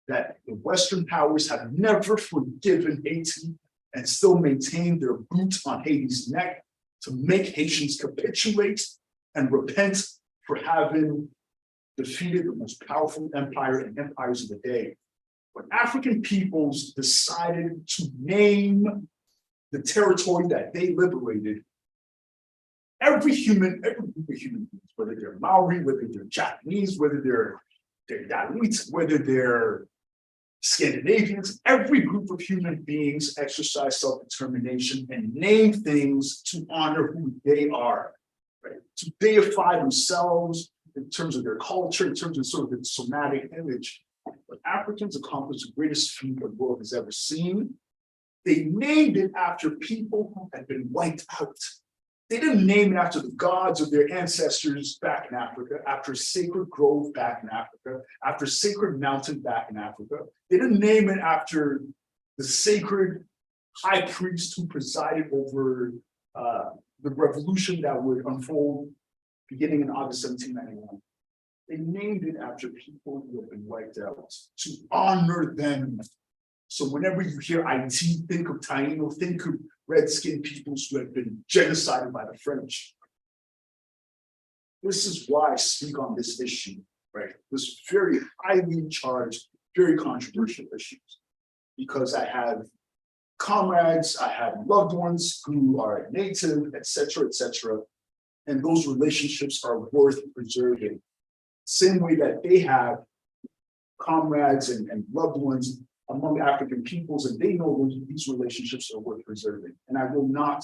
that the Western powers have never forgiven Haiti and still maintain their boot on Haiti's neck to make Haitians capitulate and repent for having defeated the most powerful empire and empires of the day. When African peoples decided to name the territory that they liberated, every group of human beings, whether they're Maori, whether they're Japanese, whether they're Dalit, whether they're Scandinavians, every group of human beings exercise self-determination and name things to honor who they are, right? To deify themselves in terms of their culture, in terms of sort of the somatic image. But Africans accomplished the greatest feat the world has ever seen. They named it after people who had been wiped out. They didn't name it after the gods of their ancestors back in Africa, after a sacred grove back in Africa, after a sacred mountain back in Africa. They didn't name it after the sacred high priest who presided over the revolution that would unfold beginning in August 1791. They named it after people who have been wiped out to honor them. So whenever you hear IT, think of Taino, think of red-skinned peoples who have been genocided by the French. This is why I speak on this issue, right? This very highly charged, very controversial issues, because I have comrades, I have loved ones who are Native, et cetera, and those relationships are worth preserving. Same way that they have comrades and loved ones among African peoples, and they know these relationships are worth preserving. And I will not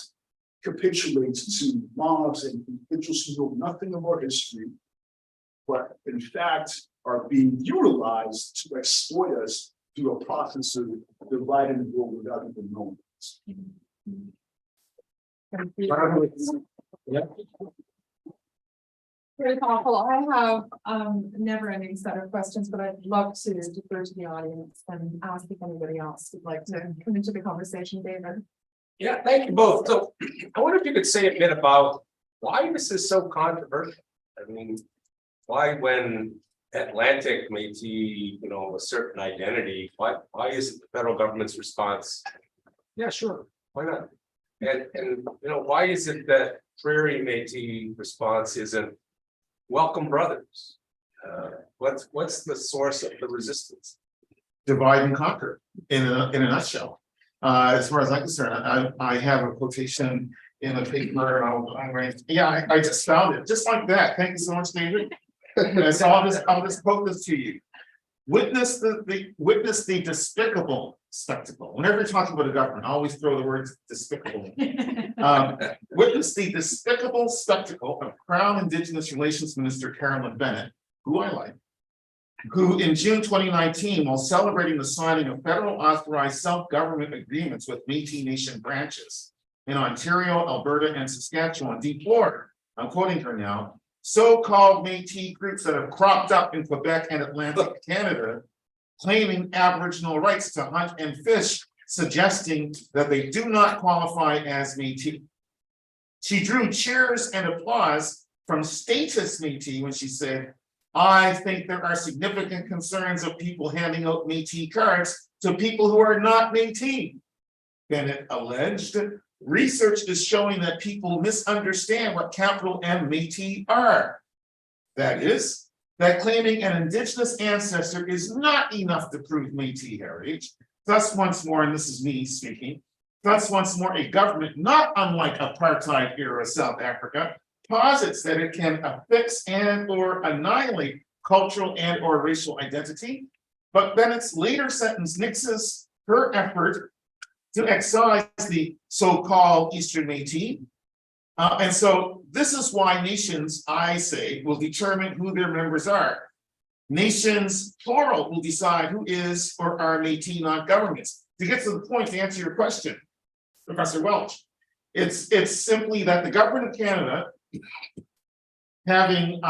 capitulate to mobs and individuals who know nothing of our history, but in fact are being utilized to exploit us through a process of dividing the world without even knowing it. Yeah. Very thoughtful. I have never-ending set of questions, but I'd love to defer to the audience and ask if anybody else would like to come into the conversation. David. Yeah, thank you both. So I wonder if you could say a bit about why this is so controversial. I mean, why when Atlantic Métis, a certain identity, why isn't the federal government's response? Yeah, sure, why not? And why is it that Prairie-Métis response isn't welcome brothers? What's the source of the resistance? Divide and conquer in a nutshell. As far as I'm concerned, I have a quotation in a paper. I just found it just like that. Thank you so much, David. So I'll just quote this to you. Witness the despicable spectacle. Whenever you're talking about a government, I always throw the words despicable. Witness the despicable spectacle of Crown Indigenous Relations Minister Carolyn Bennett, who I like, who in June 2019, while celebrating the signing of federal authorized self-government agreements with Metis Nation branches in Ontario, Alberta, and Saskatchewan, deplored, I'm quoting her now, so-called Métis groups that have cropped up in Quebec and Atlantic Canada, claiming Aboriginal rights to hunt and fish, suggesting that they do not qualify as Métis. She drew cheers and applause from status Métis when she said, I think there are significant concerns of people handing out Métis cards to people who are not Métis. Bennett alleged, research is showing that people misunderstand what capital M Métis are. That is, that claiming an Indigenous ancestor is not enough to prove Métis heritage. Thus, once more, and this is me speaking, thus, once more, a government not unlike apartheid era South Africa posits that it can affix and or annihilate cultural and or racial identity. But Bennett's later sentence nixes her effort to excise the so-called Eastern Métis. And so this is why nations, I say, will determine who their members are. Nations, plural, will decide who is or are Métis, not governments. To get to the point, to answer your question, Professor Welch. It's simply that the government of Canada, having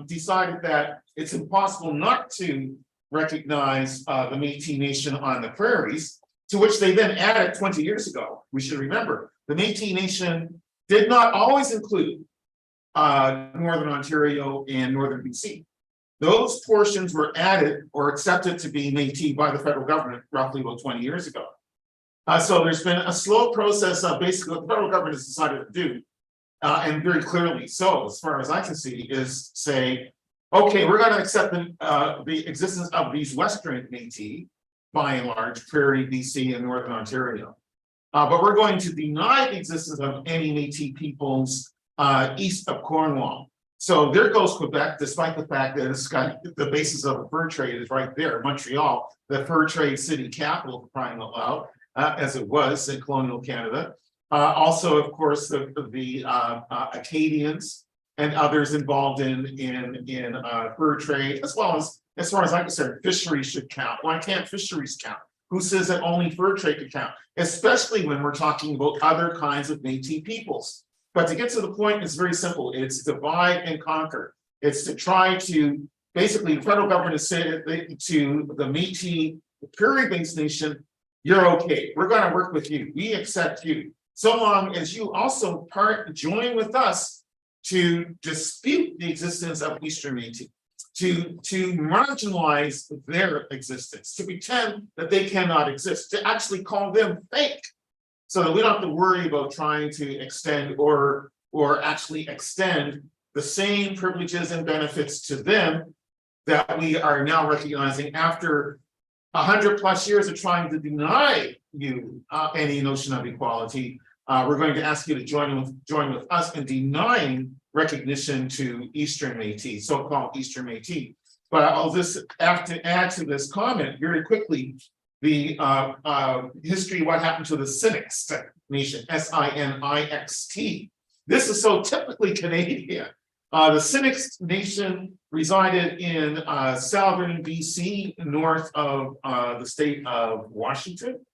decided that it's impossible not to recognize the Metis Nation on the prairies, to which they then added 20 years ago. We should remember, the Metis Nation did not always include Northern Ontario and Northern BC. Those portions were added or accepted to be Métis by the federal government roughly about 20 years ago. So there's been a slow process of basically what the federal government has decided to do, and very clearly so, as far as I can see, is say, okay, we're going to accept the existence of these Western Métis, by and large, Prairie, BC, and Northern Ontario. But we're going to deny the existence of any Métis peoples east of Cornwall. So there goes Quebec, despite the fact that it's got the basis of the fur trade is right there, Montreal, the fur trade city capital, for crying out loud, as it was in colonial Canada. Also, of course, the Acadians and others involved in fur trade, as far as I'm concerned, fisheries should count. Why can't fisheries count? Who says that only fur trade could count? Especially when we're talking about other kinds of Métis peoples. But to get to the point, it's very simple. It's divide and conquer. It's to try to, basically, the federal government has said to the Métis, the Prairie-based nation, you're okay. We're going to work with you. We accept you. So long as you also join with us to dispute the existence of Eastern Métis, to marginalize their existence, to pretend that they cannot exist, to actually call them fake. So that we don't have to worry about trying to extend or actually extend the same privileges and benefits to them that we are now recognizing after 100+ years of trying to deny you any notion of equality. We're going to ask you to join with us in denying recognition to Eastern Métis, so-called Eastern Métis. But I'll just have to add to this comment very quickly. The history, what happened to the Sinixt Nation, S-I-N-I-X-T. This is so typically Canadian. The Sinixt Nation resided in southern BC, north of the state of Washington.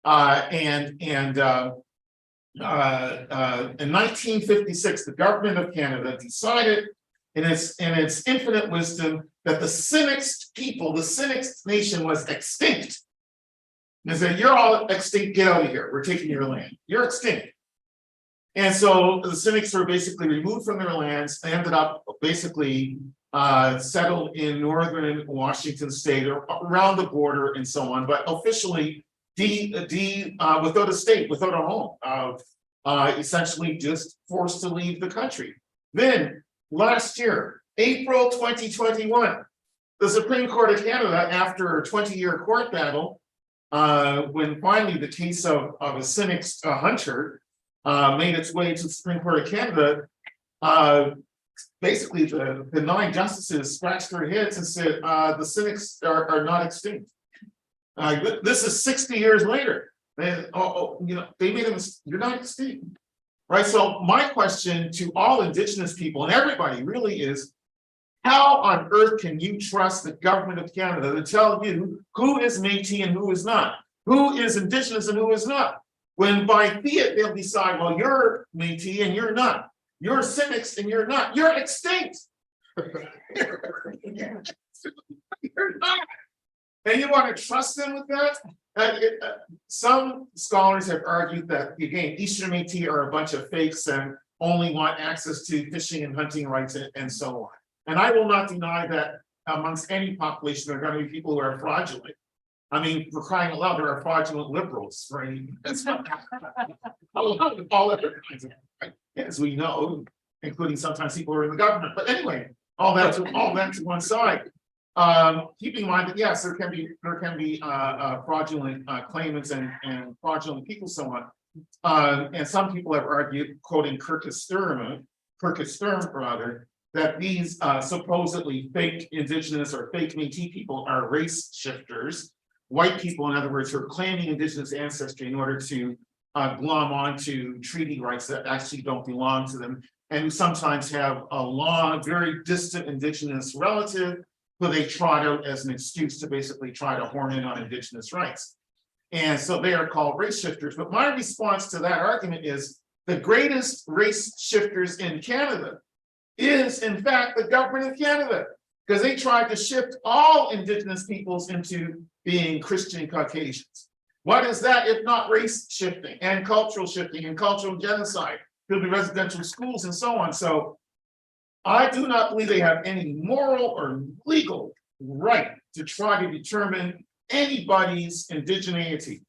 In 1956, the government of Canada decided in its infinite wisdom that the Sinixt people, the Sinixt Nation was extinct. And they said, you're all extinct, get out of here. We're taking your land. You're extinct. And so the Sinixt were basically removed from their lands, ended up basically settled in northern Washington state or around the border and so on, but officially without a state, without a home, essentially just forced to leave the country. Then last year, April 2021, the Supreme Court of Canada, after a 20-year court battle, when finally the case of a Sinixt hunter made its way to the Supreme Court of Canada, basically the 9 justices scratched their heads and said, the Sinixt are not extinct. This is 60 years later. They made a mistake. You're not extinct. Right. So my question to all Indigenous people and everybody really is, how on earth can you trust the government of Canada to tell you who is Métis and who is not? Who is Indigenous and who is not? When by fiat they'll decide, well, you're Métis and you're not. You're Sinixt and you're not. You're extinct. You're not. And you want to trust them with that? Some scholars have argued that, again, Eastern Métis are a bunch of fakes and only want access to fishing and hunting rights and so on. And I will not deny that amongst any population, there are going to be people who are fraudulent. I mean, for crying out loud, there are fraudulent liberals, right? All other kinds of, right? As we know, including sometimes people who are in the government. But anyway, all that to one side. Keeping in mind that yes, there can be fraudulent claimants and fraudulent people, so on. And some people have argued, quoting Kirkus Sturm rather, that these supposedly fake Indigenous or fake Métis people are race shifters, white people, in other words, who are claiming Indigenous ancestry in order to glom onto treaty rights that actually don't belong to them, and who sometimes have a long, very distant Indigenous relative who they trot out as an excuse to basically try to horn in on Indigenous rights. And so they are called race shifters. But my response to that argument is the greatest race shifters in Canada is in fact the government of Canada, because they tried to shift all Indigenous peoples into being Christian Caucasians. What is that if not race shifting and cultural genocide, building residential schools and so on? So I do not believe they have any moral or legal right to try to determine anybody's indigeneity.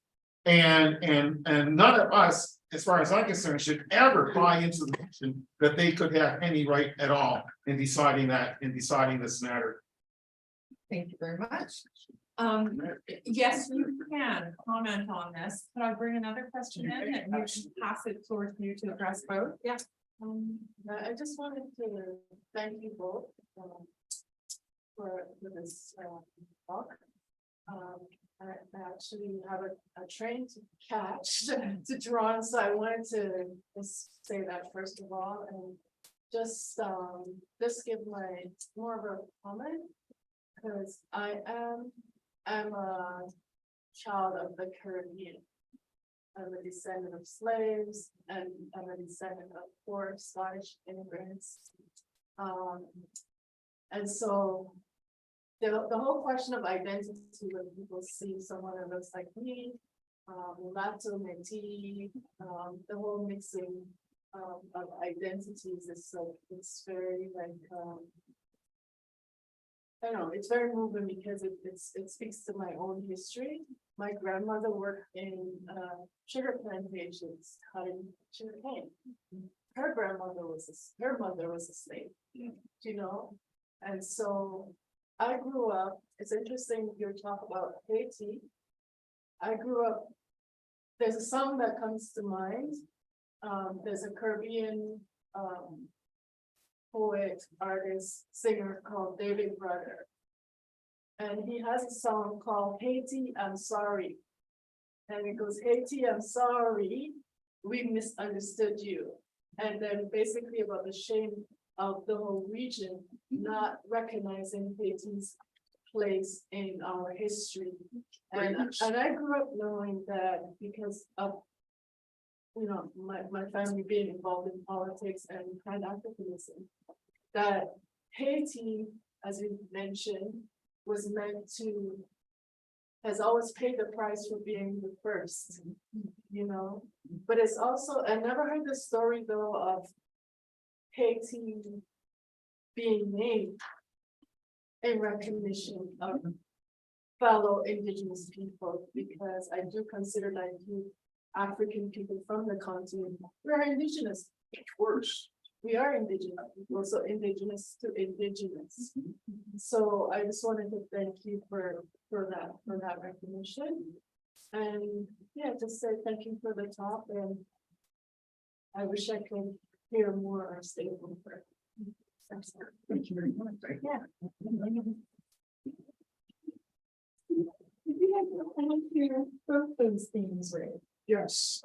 And none of us, as far as I'm concerned, should ever buy into the notion that they could have any right at all in deciding this matter. Thank you very much. Yes, you can comment on this. Can I bring another question in and you should pass it towards you to address both? Yeah. I just wanted to thank you both for this talk. I actually have a train to catch to draw, so I wanted to just say that first of all, and just give my more of a comment, because I'm a child of the Caribbean. I'm a descendant of slaves, and I'm a descendant of poor Scottish immigrants. And so the whole question of identity, when people see someone that looks like me, mulatto, Metis, the whole mixing of identities is so, it's very like, I don't know, it's very moving because it speaks to my own history. My grandmother worked in sugar plantations, cutting sugar cane. Her mother was a slave, you know? And so I grew up, it's interesting you talk about Haiti. I grew up, there's a song that comes to mind. There's a Caribbean poet, artist, singer called David Brother. And he has a song called Haiti, I'm Sorry. And it goes, Haiti, I'm sorry, we misunderstood you. And then basically about the shame of the whole region not recognizing Haiti's place in our history. And I grew up knowing that because of, you know, my family being involved in politics and Pan-Africanism, that Haiti, as you mentioned, was meant to, has always paid the price for being the first, you know? But it's also, I never heard the story though of Haiti being named in recognition of fellow Indigenous people, because I do consider that you African people from the continent, we're Indigenous. Of course. We are Indigenous people, so Indigenous to Indigenous. So I just wanted to thank you for that recognition. And yeah, just say thank you for the talk, and I wish I could hear more or stay longer. Thank you very much. Yeah. Both those themes, right? Yes,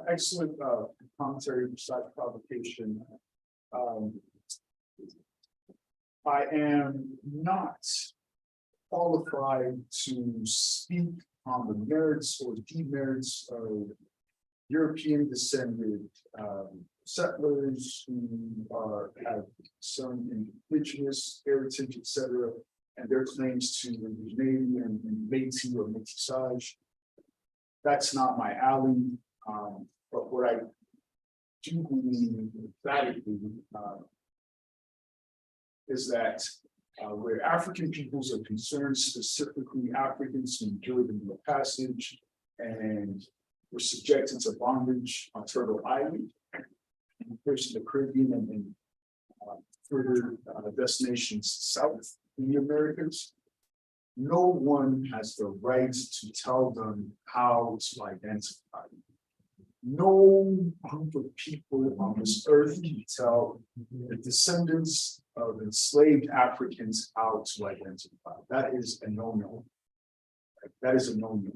excellent commentary besides provocation. I am not qualified to speak on the merits or demerits of European descended settlers who have some indigenous heritage, etc., and their claims to indigeneity and Metis or Metisage. That's not my alley, but what I do believe emphatically is that where African peoples are concerned, specifically Africans who endured the Middle Passage and were subjected to bondage on Turtle Island, and first in the Caribbean and further destinations south in the Americas, no one has the right to tell them how to identify. No group of people on this earth can tell the descendants of enslaved Africans how to identify. That is a no-no. That is a no-no.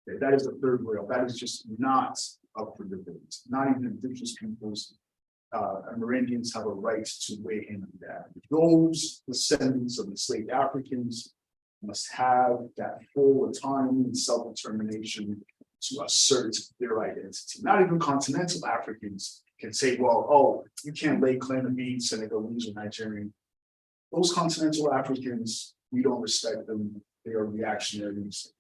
That is the third rail. That is just not up for debate. Not even indigenous peoples, Amerindians have a right to weigh in on that. Those descendants of enslaved Africans must have that full autonomy and self-determination to assert their identity. Not even continental Africans can say, well, oh, you can't lay claim to being Senegalese or Nigerian. Those continental Africans, we don't respect them. They are reactionaries.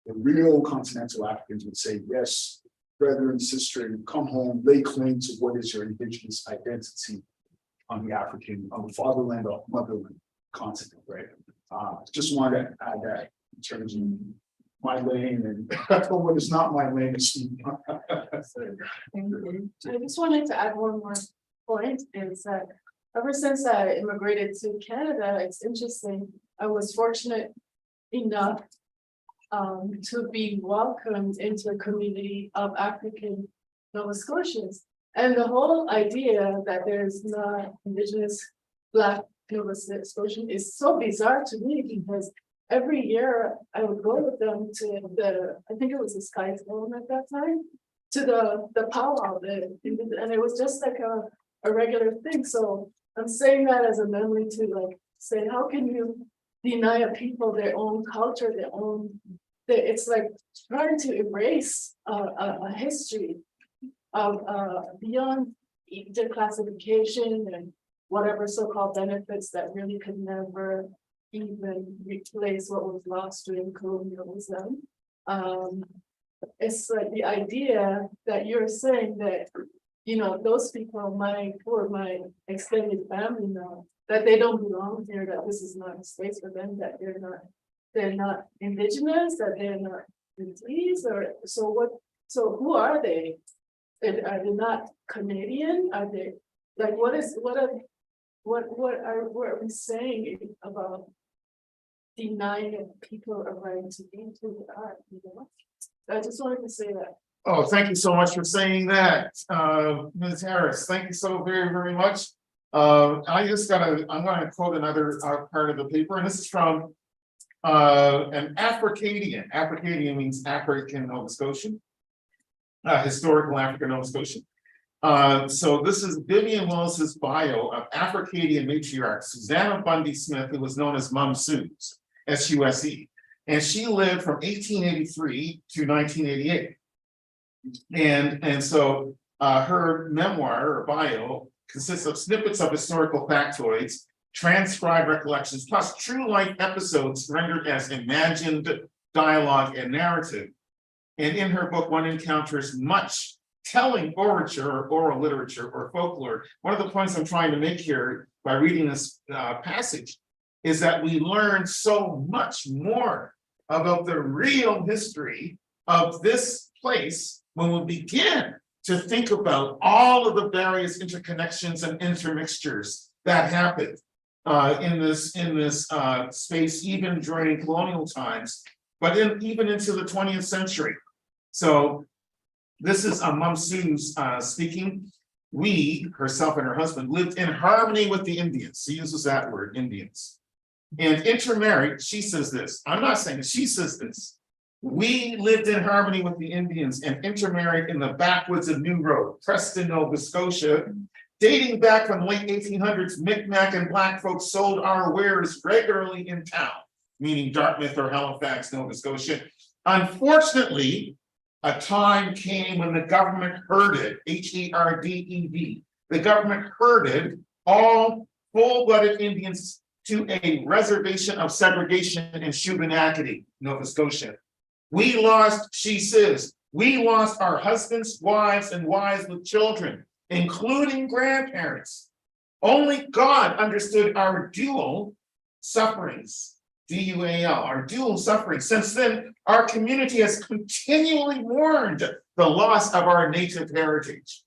The real continental Africans would say, yes, brother and sister, come home, lay claim to what is your indigenous identity on the fatherland or motherland continent, right? Just wanted to add that in terms of my lane and what is not my lane is Steve. I just wanted to add one more point, is that ever since I immigrated to Canada, it's interesting, I was fortunate enough to be welcomed into a community of African Nova Scotians. And the whole idea that there's not Indigenous Black Nova Scotian is so bizarre to me, because every year I would go with them to I think it was the Sky Zone at that time, to the powwow, and it was just like a regular thing. So I'm saying that as a memory to like say, how can you deny a people their own culture, it's like trying to erase a history of beyond the classification and whatever so-called benefits that really could never even replace what was lost during colonialism. It's like the idea that you're saying that, you know, those people, who are my extended family now, that they don't belong here, that this is not a space for them, that they're not Indigenous, that they're not Metis, or so who are they? Are they not Canadian? Are they like what are we saying about denying people a right to be who they are? You know? I just wanted to say that. Oh, thank you so much for saying that, Ms. Harris. Thank you so very, very much. I'm gonna quote another part of the paper, and this is from an Afro-Canadian. Afro-Canadian means African Nova Scotian, historical African Nova Scotian. So this is Vivian Willis's bio of Afro-Canadian matriarch Susanna Bundy Smith, who was known as Mum Suze, S-U-S-E. And she lived from 1883 to 1988. And so her memoir or bio consists of snippets of historical factoids, transcribed recollections, plus true life episodes rendered as imagined dialogue and narrative. And in her book, one encounters much telling orature or oral literature or folklore. One of the points I'm trying to make here by reading this passage is that we learn so much more about the real history of this place when we begin to think about all of the various interconnections and intermixtures that happened in this space, even during colonial times, but even into the 20th century. So this is Mum Suze speaking. We, herself and her husband, lived in harmony with the Indians. She uses that word, Indians. And intermarried, she says this. I'm not saying it, she says this. We lived in harmony with the Indians and intermarried in the backwoods of New Road, Preston, Nova Scotia. Dating back from the late 1800s, Micmac and Black folks sold our wares regularly in town, meaning Dartmouth or Halifax, Nova Scotia. Unfortunately, a time came when the government herded, H-E-R-D-E-D, the government herded all full-blooded Indians to a reservation of segregation in Shubenacadie, Nova Scotia. We lost, she says, we lost our husbands, wives, and wives with children, including grandparents. Only God understood our dual sufferings, D-U-A-L, our dual suffering. Since then, our community has continually mourned the loss of our native heritage.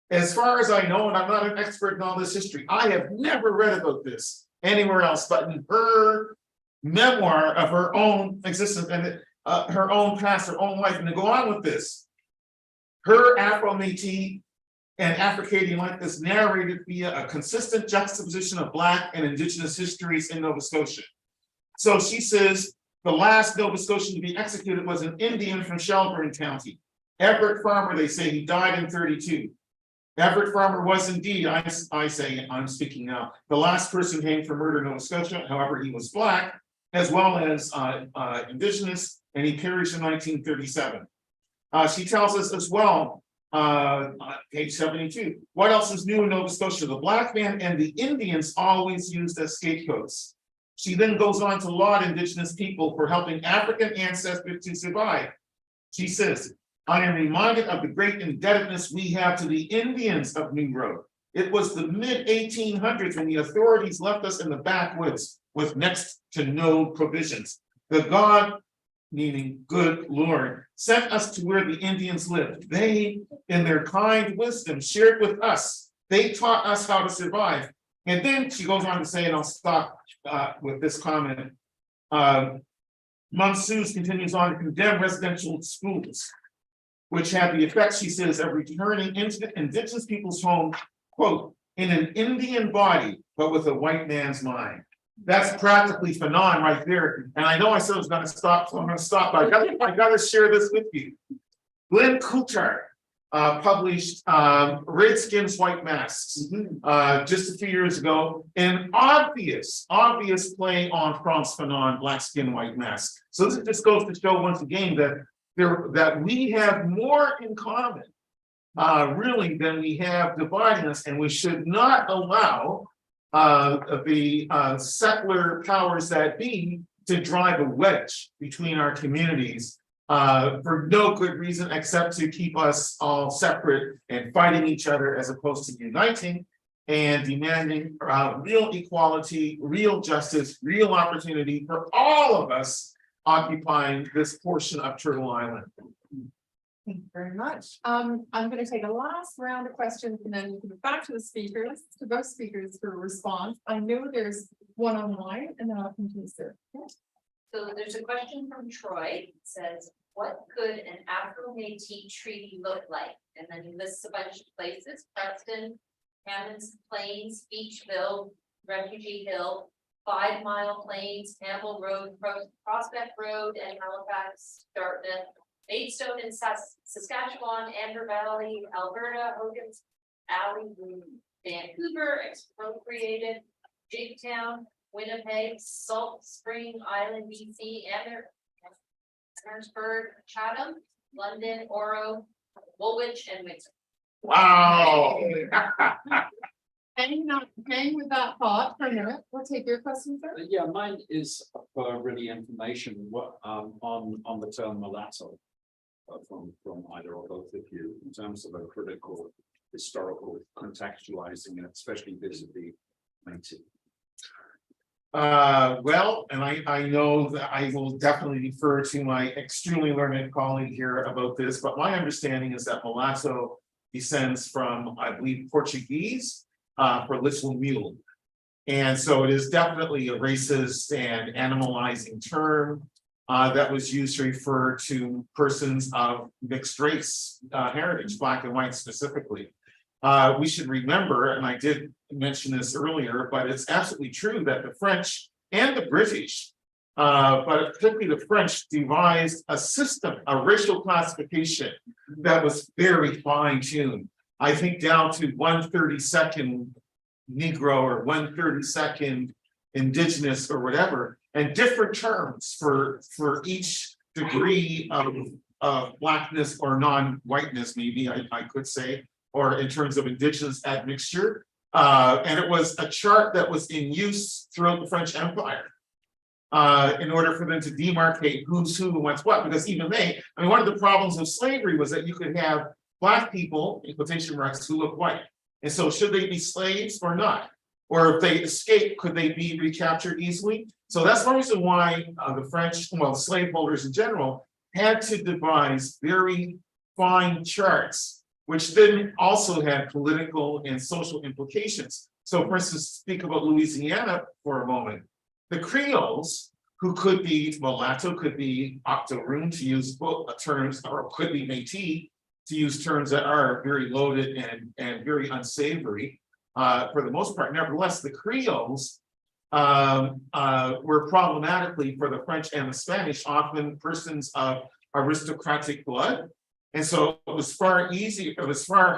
As far as I know, and I'm not an expert in all this history, I have never read about this anywhere else but in her memoir of her own existence and her own past, her own life. And to go on with this, her Afro-Métis and Afro-Canadian life is narrated via a consistent juxtaposition of Black and Indigenous histories in Nova Scotia. So she says the last Nova Scotian to be executed was an Indian from Shelburne County. Everett Farmer, they say he died in 32. Everett Farmer was indeed, I say, I'm speaking now, the last person hanged for murder in Nova Scotia. However, he was Black as well as Indigenous, and he perished in 1937. She tells us as well, page 72, what else is new in Nova Scotia? The Black man and the Indians always used as scapegoats. She then goes on to laud Indigenous people for helping African ancestors to survive. She says, I am reminded of the great indebtedness we have to the Indians of New Road. It was the mid-1800s when the authorities left us in the backwoods with next to no provisions. The God, meaning good Lord, sent us to where the Indians lived. They, in their kind wisdom, shared with us. They taught us how to survive. And then she goes on to say, and I'll stop with this comment. Monsoons continues on to condemn residential schools, which have the effect, she says, of returning into Indigenous people's home, quote, in an Indian body, but with a white man's mind. That's practically Fanon right there. And I know I said I was going to stop, so I'm going to stop, but I got to share this with you. Glenn Coulthard published Redskins, White Masks just a few years ago, an obvious play on Frantz Fanon, Black Skin, White Mask. So this just goes to show once again that we have more in common really than we have dividing us, and we should not allow the secular powers that be to drive a wedge between our communities for no good reason except to keep us all separate and fighting each other as opposed to uniting and demanding real equality, real justice, real opportunity for all of us occupying this portion of Turtle Island. Thank you very much. I'm going to take a last round of questions and then give it back to the speakers, to both speakers for a response. I know there's one online and then I'll continue, sir. So there's a question from Troy. It says, what could an Afro-Métis treaty look like? And then he lists a bunch of places: Preston, Hammond's Plains, Beachville, Refugee Hill, 5 Mile Plains, Campbell Road, Prospect Road, and Halifax, Dartmouth, Maidstone in Saskatchewan, Amber Valley, Alberta, Hogan's Alley, Vancouver, expropriated, Jigtown, Winnipeg, Salt Spring Island, BC, Amherstburg, Chatham, London, Oro, Woolwich, and Windsor. Wow. Hang with that thought for a minute. We'll take your question, sir. Yeah, mine is for really information what on the term mulatto from either or both of you in terms of a critical historical contextualizing it, especially vis-a-vis Métis. Well, and I know that I will definitely defer to my extremely learned colleague here about this, but my understanding is that mulatto descends from, I believe, Portuguese for little mule. And so it is definitely a racist and animalizing term that was used to refer to persons of mixed race heritage, Black and white specifically. We should remember, and I did mention this earlier, but it's absolutely true that the French and the British, but particularly the French, devised a system, a racial classification that was very fine-tuned. I think down to 1/32nd Negro or 1/32nd Indigenous or whatever, and different terms for each degree of Blackness or non-whiteness, maybe I could say, or in terms of Indigenous admixture. And it was a chart that was in use throughout the French Empire in order for them to demarcate who's who and what's what, because even one of the problems of slavery was that you could have Black people, in quotation marks, who look white. And so should they be slaves or not? Or if they escape, could they be recaptured easily? So that's one reason why the French, well, slaveholders in general, had to devise very fine charts, which then also had political and social implications. So for instance, speak about Louisiana for a moment. The Creoles, who could be mulatto, could be octoroon, to use both terms, or could be Métis, to use terms that are very loaded and very unsavory for the most part. Nevertheless, the Creoles were problematically for the French and the Spanish, often persons of aristocratic blood. And so it was far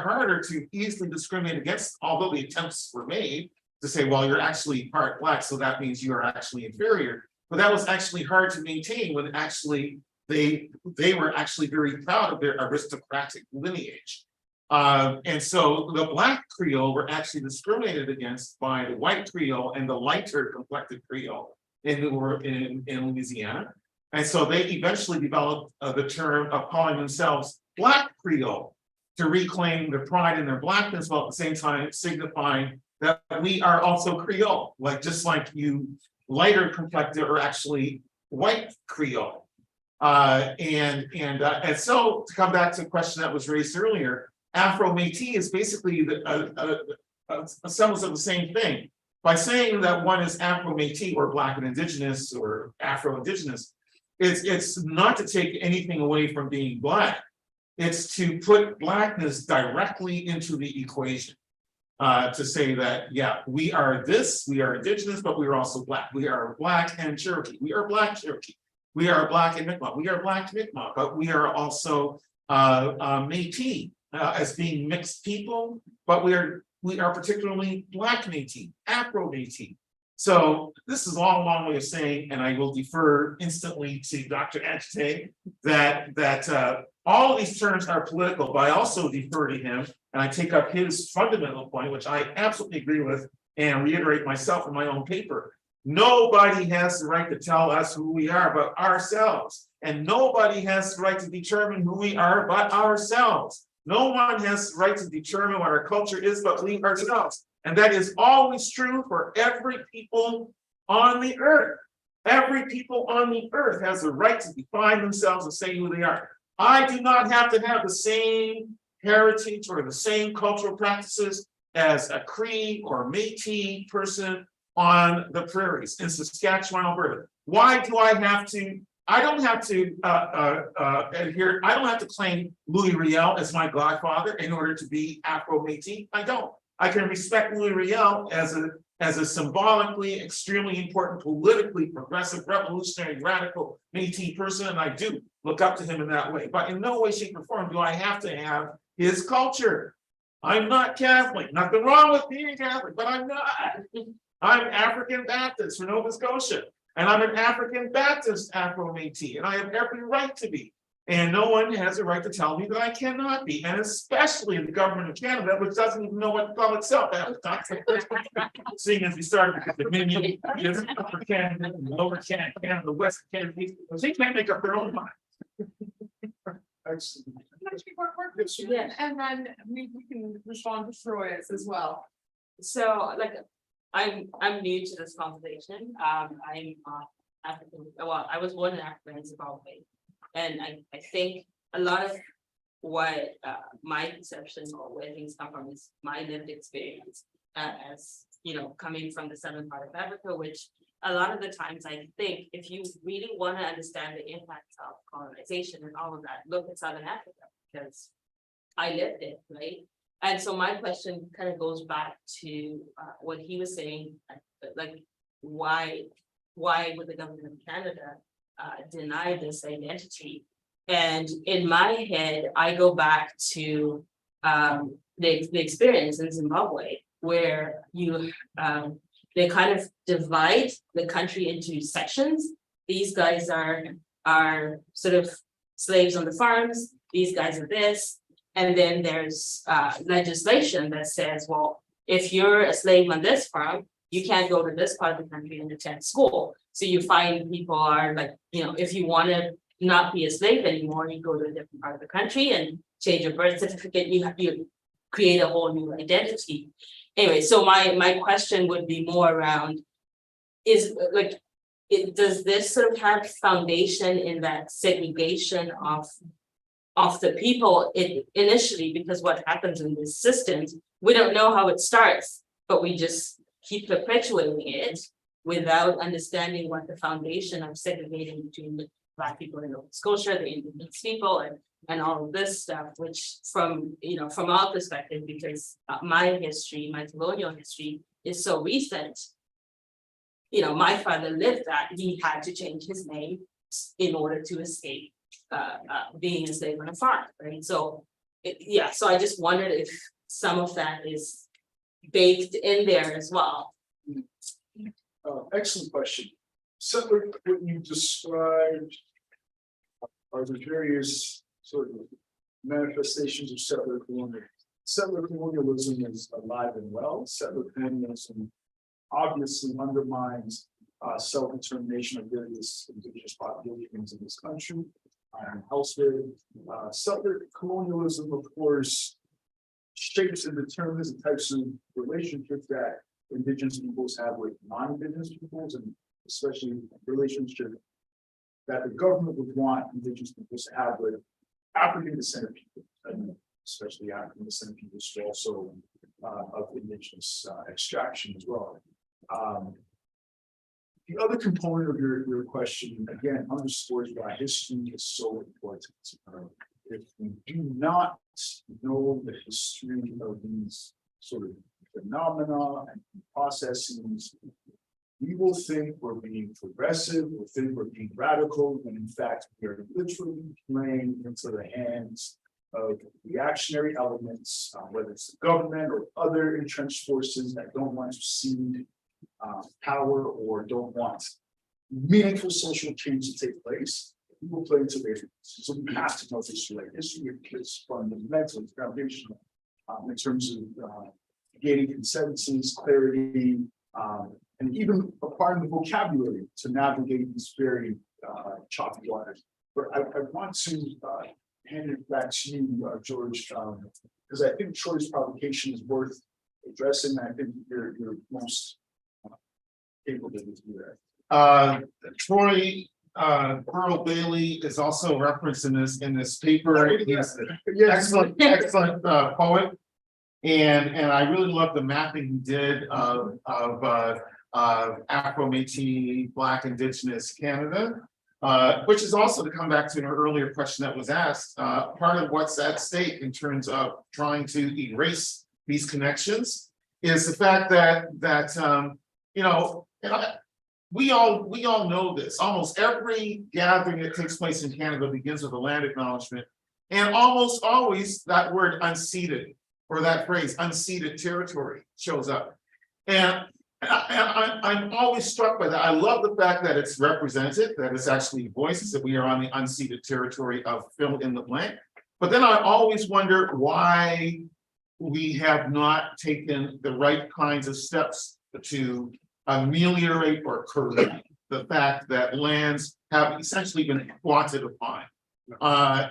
harder to easily discriminate against, although the attempts were made to say, well, you're actually part Black, so that means you are actually inferior. but that was actually hard to maintain when actually they were actually very proud of their aristocratic lineage. And so the Black Creole were actually discriminated against by the white Creole and the lighter complected Creole in Louisiana. And so they eventually developed the term of calling themselves Black Creole to reclaim their pride in their Blackness, while at the same time signifying that we are also Creole, like just like you lighter complected are actually white Creole. And so to come back to a question that was raised earlier, Afro-Métis is basically a semblance of the same thing. By saying that one is Afro-Métis or Black and Indigenous or Afro-Indigenous, it's not to take anything away from being Black. It's to put Blackness directly into the equation. To say that, yeah, we are this, we are Indigenous, but we are also Black. We are Black and Cherokee. We are Black Cherokee. We are Black and Mi'kmaq. We are Black Mi'kmaq, but we are also Métis as being mixed people, but we are particularly Black Métis, Afro-Métis. So this is all a long way of saying, and I will defer instantly to Dr. Adjetey, that all of these terms are political, but I also defer to him, and I take up his fundamental point, which I absolutely agree with, and reiterate myself in my own paper. Nobody has the right to tell us who we are but ourselves, and nobody has the right to determine who we are but ourselves. No one has the right to determine what our culture is but we ourselves. And that is always true for every people on the earth. Every people on the earth has the right to define themselves and say who they are. I do not have to have the same heritage or the same cultural practices as a Cree or Métis person on the prairies in Saskatchewan, Alberta. Why do I have to? I don't have to adhere. I don't have to claim Louis Riel as my godfather in order to be Afro-Métis. I don't. I can respect Louis Riel as a symbolically extremely important, politically progressive, revolutionary, radical Métis person, and I do look up to him in that way. But in no way, shape, or form do I have to have his culture. I'm not Catholic. Nothing wrong with being Catholic, but I'm not. I'm African Baptist for Nova Scotia, and I'm an African Baptist Afro-Métis, and I have every right to be. And no one has a right to tell me that I cannot be, and especially the government of Canada, which doesn't even know what to call itself half the time. Seeing as we started with the Dominion, Upper Canada, Lower Canada, West Canada, they can't make up their own mind. Excellent. Yeah, and then we can respond to Troy's as well. So, like, I'm new to this conversation. I'm African. Well, I was born in Africa in Zimbabwe, and I think a lot of what my perception or where things come from is my lived experience as you know, coming from the southern part of Africa, which a lot of the times I think if you really want to understand the impacts of colonization and all of that, look at Southern Africa, because I lived it, right? And so my question kind of goes back to what he was saying, like why would the government of Canada deny this identity? And in my head, I go back to the experience in Zimbabwe, where you they kind of divide the country into sections. These guys are sort of slaves on the farms. These guys are this. And then there's legislation that says, well, if you're a slave on this farm, you can't go to this part of the country and attend school. So you find people are like, you know, if you want to not be a slave anymore, you go to a different part of the country and change your birth certificate. You create a whole new identity. Anyway, so my question would be more around is like, does this sort of have foundation in that segregation of the people initially, because what happens in these systems, we don't know how it starts, but we just keep perpetuating it without understanding what the foundation of segregating between the Black people in Nova Scotia, the Indigenous people, and all of this stuff, which from our perspective, because my history, my colonial history is so recent, you know, my father lived that, he had to change his name in order to escape being a slave on a farm, right? So, so I just wondered if some of that is baked in there as well. Excellent question. Similar to what you described are the various sort of manifestations of settler colonialism. Settler colonialism is alive and well. Settler colonialism obviously undermines self-determination of various indigenous populations in this country and elsewhere. Settler colonialism, of course, shapes and determines the types of relationships that indigenous peoples have with non-indigenous peoples, and especially relationship that the government would want indigenous peoples to have with African descended people, and especially African descended peoples who also of indigenous extraction as well. The other component of your question, again, underscores why history is so important. If we do not know the history of these sort of phenomena and processes, we will think we're being progressive, we'll think we're being radical, when in fact we are literally playing into the hands of reactionary elements, whether it's the government or other entrenched forces that don't want to cede power or don't want meaningful social change to take place. We will play into their hands. So we have to know history. Like history is fundamental, it's foundational in terms of gaining consensus, clarity, and even acquiring the vocabulary to navigate these very choppy waters. But I want to hand it back to you, George, because I think Troy's provocation is worth addressing. I think you're most able to do that. Troy Pearl Bailey is also referenced in this paper. He's an excellent poet. And I really love the mapping he did of Afro-Métis, Black-Indigenous Canada, which is also, to come back to an earlier question that was asked, part of what's at stake in terms of trying to erase these connections is the fact that you know, we all know this. Almost every gathering that takes place in Canada begins with a land acknowledgement, and almost always that word unceded, or that phrase unceded territory, shows up. And I'm always struck by that. I love the fact that it's represented, that it's actually voices, that we are on the unceded territory of fill in the blank. But then I always wonder why we have not taken the right kinds of steps to ameliorate or correct the fact that lands have essentially been squatted upon,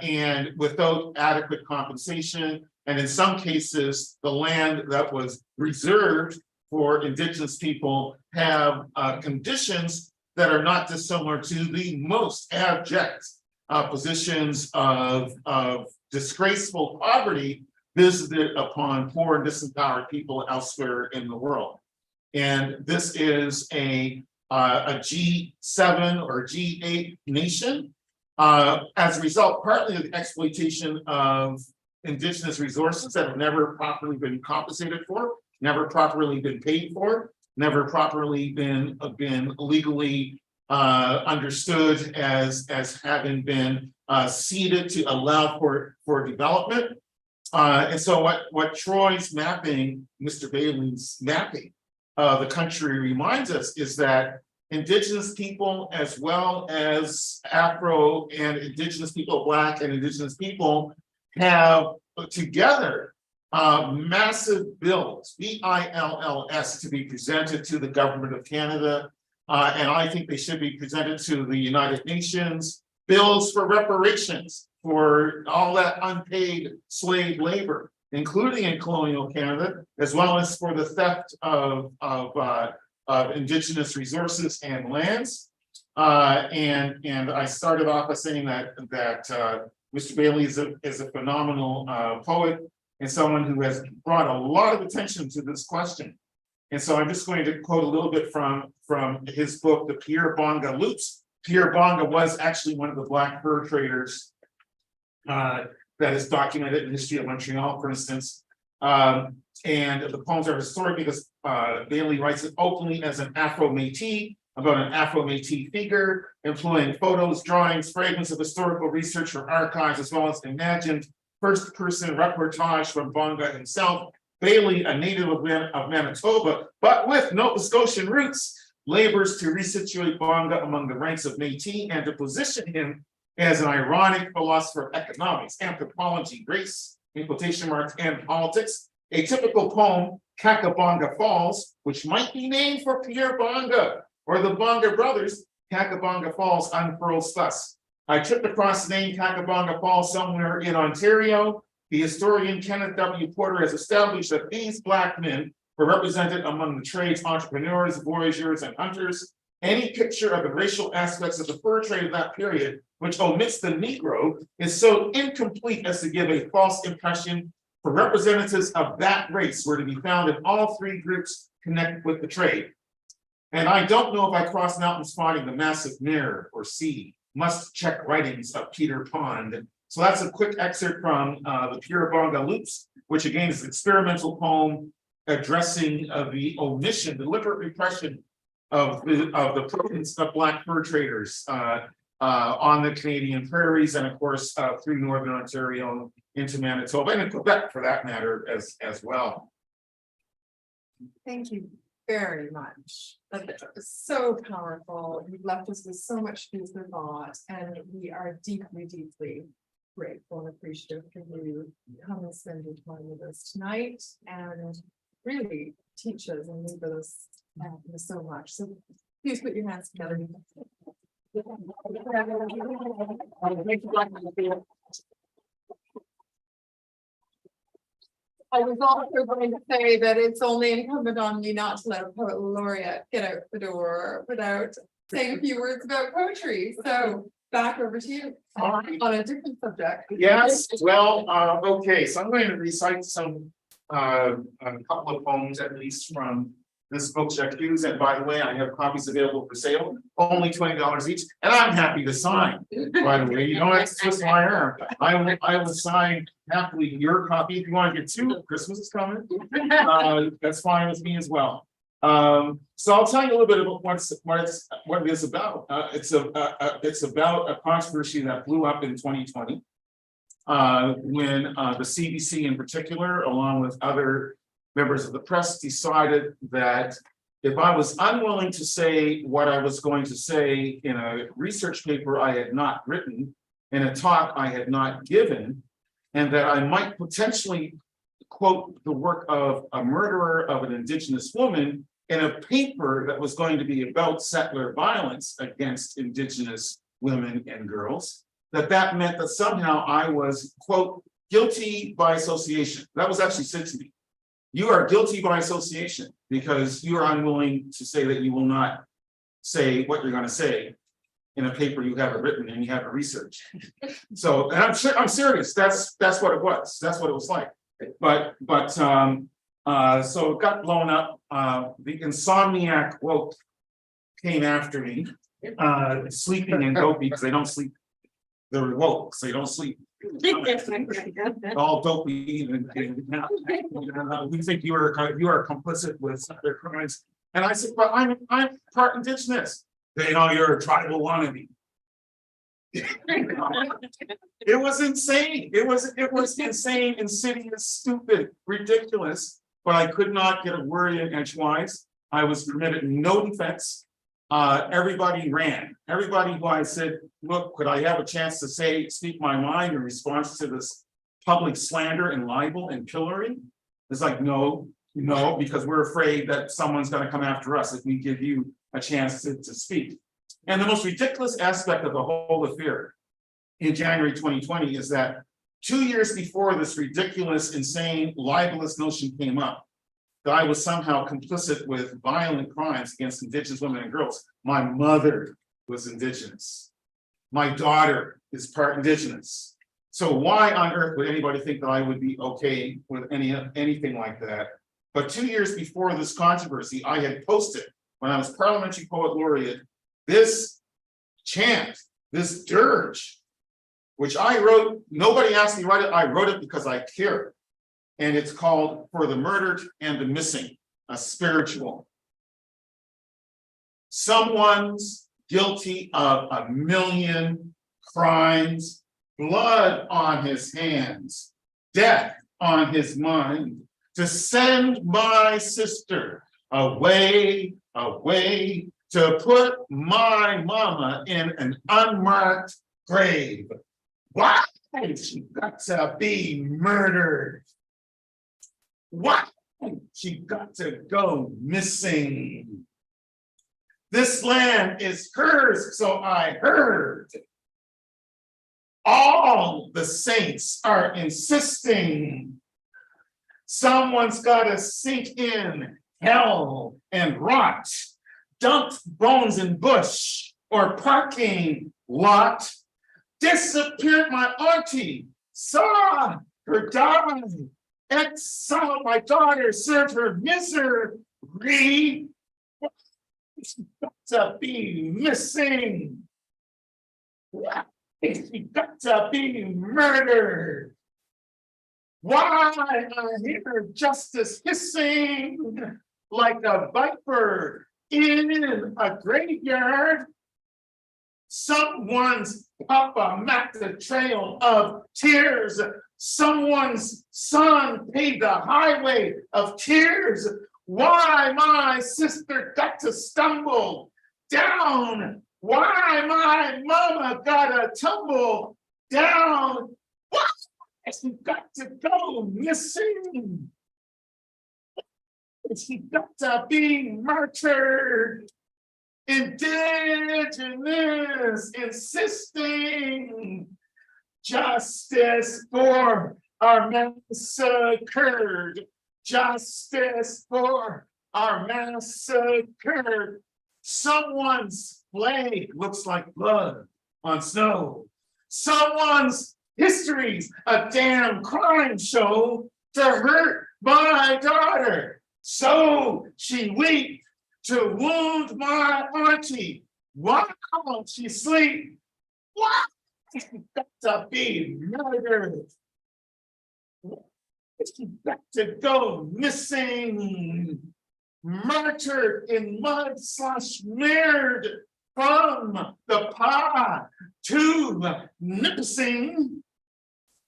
and without adequate compensation. And in some cases, the land that was reserved for Indigenous people have conditions that are not dissimilar to the most abject positions of disgraceful poverty visited upon poor and disempowered people elsewhere in the world. And this is a G7 or G8 nation as a result, partly of the exploitation of Indigenous resources that have never properly been compensated for, never properly been paid for, never properly been legally understood as having been ceded to allow for development. And so what Troy's mapping, Mr. Bailey's mapping the country reminds us is that Indigenous people, as well as Afro and Indigenous people, Black and Indigenous people, have together massive bills, bills, to be presented to the government of Canada. And I think they should be presented to the United Nations, bills for reparations for all that unpaid slave labor, including in colonial Canada, as well as for the theft of Indigenous resources and lands. And I started off by saying that Mr. Bailey is a phenomenal poet and someone who has brought a lot of attention to this question. And so I'm just going to quote a little bit from his book, The Pierre Bonga Loops. Pierre Bonga was actually one of the Black fur traders that is documented in the history of Montreal, for instance. And the poems are historic because Bailey writes it openly as an Afro-Métis, about an Afro-Métis figure, employing photos, drawings, fragments of historical research from archives, as well as imagined first-person reportage from Bonga himself. Bailey, a native of Manitoba, but with Nova Scotian roots, labors to resituate Bonga among the ranks of Métis and to position him as an ironic philosopher of economics, anthropology, race, in quotation marks, and politics. A typical poem, Kakabonga Falls, which might be named for Pierre Bonga or the Bonga brothers, Kakabonga Falls unfurls thus. I tripped across the name Kakabonga Falls somewhere in Ontario. The historian Kenneth W. Porter has established that these Black men were represented among the trades, entrepreneurs, voyageurs, and hunters. Any picture of the racial aspects of the fur trade of that period, which omits the Negro, is so incomplete as to give a false impression. For representatives of that race were to be found in all three groups connected with the trade. And I don't know if I cross mountains finding the massive mirror or sea, must check writings of Peter Pond. So that's a quick excerpt from the Pure Bonga Loops, which again is an experimental poem addressing the omission, deliberate repression of the presence of Black fur traders on the Canadian prairies, and of course through Northern Ontario into Manitoba and in Quebec for that matter as well. Thank you very much. That was so powerful. You've left us with so much food for thought, and we are deeply, deeply grateful and appreciative for you come and spend your time with us tonight and really teach us and leave us so much. So please put your hands together. I was also going to say that it's only incumbent on me not to let a poet laureate get out the door without saying a few words about poetry. So back over to you on a different subject. Yes, well, okay, so I'm going to recite some a couple of poems at least from this book, Jacques, and by the way, I have copies available for sale, only $20 each, and I'm happy to sign. By the way, you know, that's just my arm. I will sign happily your copy if you want to get two. Christmas is coming. That's fine with me as well. So I'll tell you a little bit about what it is about. It's about a controversy that blew up in 2020 when the CBC in particular, along with other members of the press, decided that if I was unwilling to say what I was going to say in a research paper I had not written, in a talk I had not given, and that I might potentially quote the work of a murderer of an Indigenous woman in a paper that was going to be about settler violence against Indigenous women and girls, that meant that somehow I was, quote, guilty by association. That was actually said to me. You are guilty by association because you are unwilling to say that you will not say what you're going to say in a paper you haven't written and you haven't researched. So, and I'm serious. That's what it was. That's what it was like. But so it got blown up. The insomniac woke came after me, sleeping and dopey because they don't sleep. They're woke, so you don't sleep. All dopey and we think you are complicit with their crimes. And I said, but I'm part Indigenous. They know you're a tribal wannabe. It was insane. It was insane, insidious, stupid, ridiculous. But I could not get a word in edgewise. I was permitted no defense. Everybody ran. Everybody who I said, look, could I have a chance to speak my mind in response to this public slander and libel and pillory? It's like, no, because we're afraid that someone's going to come after us if we give you a chance to speak. And the most ridiculous aspect of the whole affair in January 2020 is that 2 years before this ridiculous, insane, libelous notion came up, that I was somehow complicit with violent crimes against Indigenous women and girls. My mother was Indigenous. My daughter is part Indigenous. So why on earth would anybody think that I would be okay with anything like that? But 2 years before this controversy, I had posted, when I was parliamentary poet laureate, this chant, this dirge, which I wrote. Nobody asked me to write it. I wrote it because I cared. And it's called For the Murdered and the Missing, a spiritual. Someone's guilty of 1,000,000 crimes, blood on his hands, death on his mind, to send my sister away, away, to put my mama in an unmarked grave. Why she got to be murdered? Why she got to go missing? This land is hers, so I heard. All the saints are insisting someone's gotta sink in hell and rot, dumped bones in bush or parking lot, disappeared my auntie, saw her die, exiled my daughter, served her misery. She got to be missing. She got to be murdered. Why I hear justice hissing like a viper in a graveyard. Someone's papa mapped the trail of tears. Someone's son paved the highway of tears. Why my sister got to stumble down? Why my mama gotta tumble down? Why she got to go missing? She got to be murdered. Indigenous insisting justice for our massacred. Justice for our massacred. Someone's flag looks like blood on snow. Someone's history's a damn crime show to hurt my daughter. So she weep to wound my auntie while she sleep. Why she got to be murdered? She got to go missing, murdered in mud smeared from the pot to nipsing.